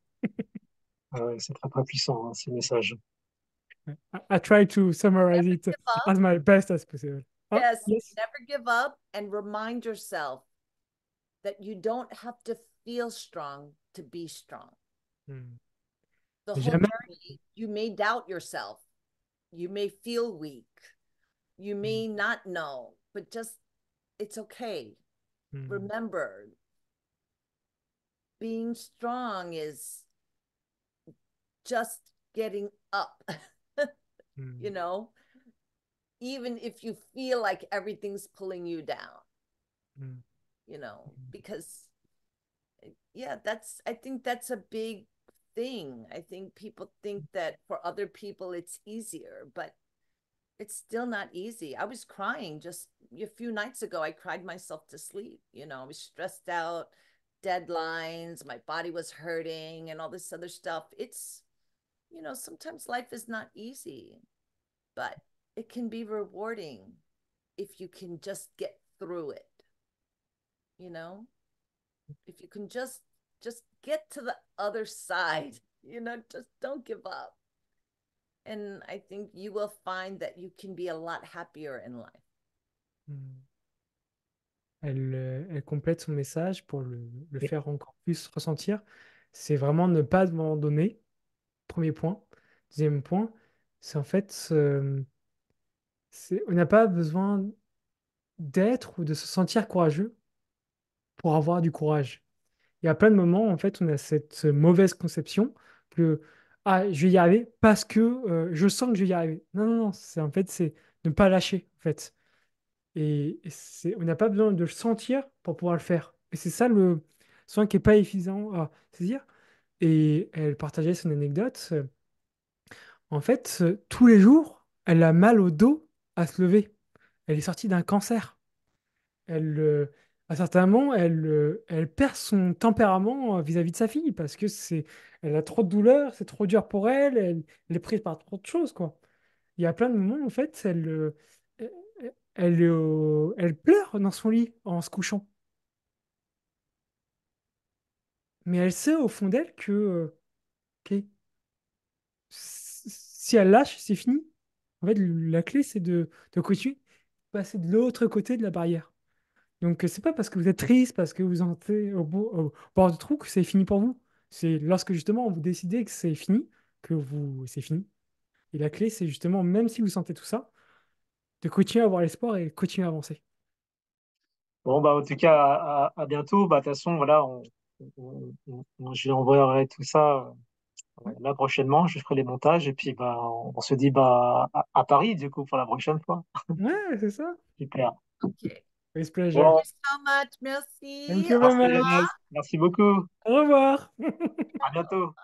C'est très très puissant, hein, ces messages. I try to summarize it Give up. as my best as possible. Ah, Yes, yes. never give up and remind yourself that you don't have to feel strong to be strong. Hmm. The whole Jamais. journey, you may doubt yourself. You may feel weak. You Hmm. may not know, but just it's okay. Hmm. Remember, being strong is just getting up, you Hmm. know, even if you feel like everything's pulling you down, Hmm. because yeah, I think that's a big thing. I think people think that for other people it's easier, but it's still not easy. I was crying just a few nights ago. I cried myself to sleep. I was stressed out, deadlines, my body was hurting, and all this other stuff. Sometimes life is not easy, but it can be rewarding if you can just get through it, you know? If you can just get to the other side, just don't give up. And I think you will find that you can be a lot happier in life. Hmm. Elle complète son message pour le faire encore plus ressentir. C'est vraiment ne pas abandonner, premier point. Deuxième point, c'est en fait, on n'a pas besoin d'être ou de se sentir courageux pour avoir du courage. Il y a plein de moments, en fait, on a cette mauvaise conception que ah, je vais y arriver parce que je sens que je vais y arriver. Non, non, non, c'est ne pas lâcher, en fait. On n'a pas besoin de le sentir pour pouvoir le faire. Et c'est ça le soin qui n'est pas évident à saisir. Et elle partageait son anecdote. En fait, tous les jours, elle a mal au dos à se lever. Elle est sortie d'un cancer. Elle, à certains moments, elle perd son tempérament vis-à-vis de sa fille parce que elle a trop de douleurs, c'est trop dur pour elle, elle est prise par trop de choses, quoi. Il y a plein de moments, en fait, elle, elle pleure dans son lit en se couchant. Mais elle sait au fond d'elle que ok, si elle lâche, c'est fini. En fait, la clé, c'est de continuer, de passer de l'autre côté de la barrière. Donc, c'est pas parce que vous êtes triste, parce que vous en êtes au bord du trou que c'est fini pour vous. C'est lorsque justement vous décidez que c'est fini, c'est fini. Et la clé, c'est justement, même si vous sentez tout ça, de continuer à avoir l'espoir et continuer à avancer. Bon, bah, en tout cas, à bientôt. Bah, de toute façon, voilà, je envoierai tout ça Ouais, là prochainement. Je ferai les montages et puis bah, on se dit bah, à Paris, du coup, pour la prochaine fois. ouais, c'est ça. Super. Okay. With pleasure. Thank you Bon, so much. Thank Merci. you Au very merci, much. Jeannette. Merci beaucoup. Au revoir. À bientôt.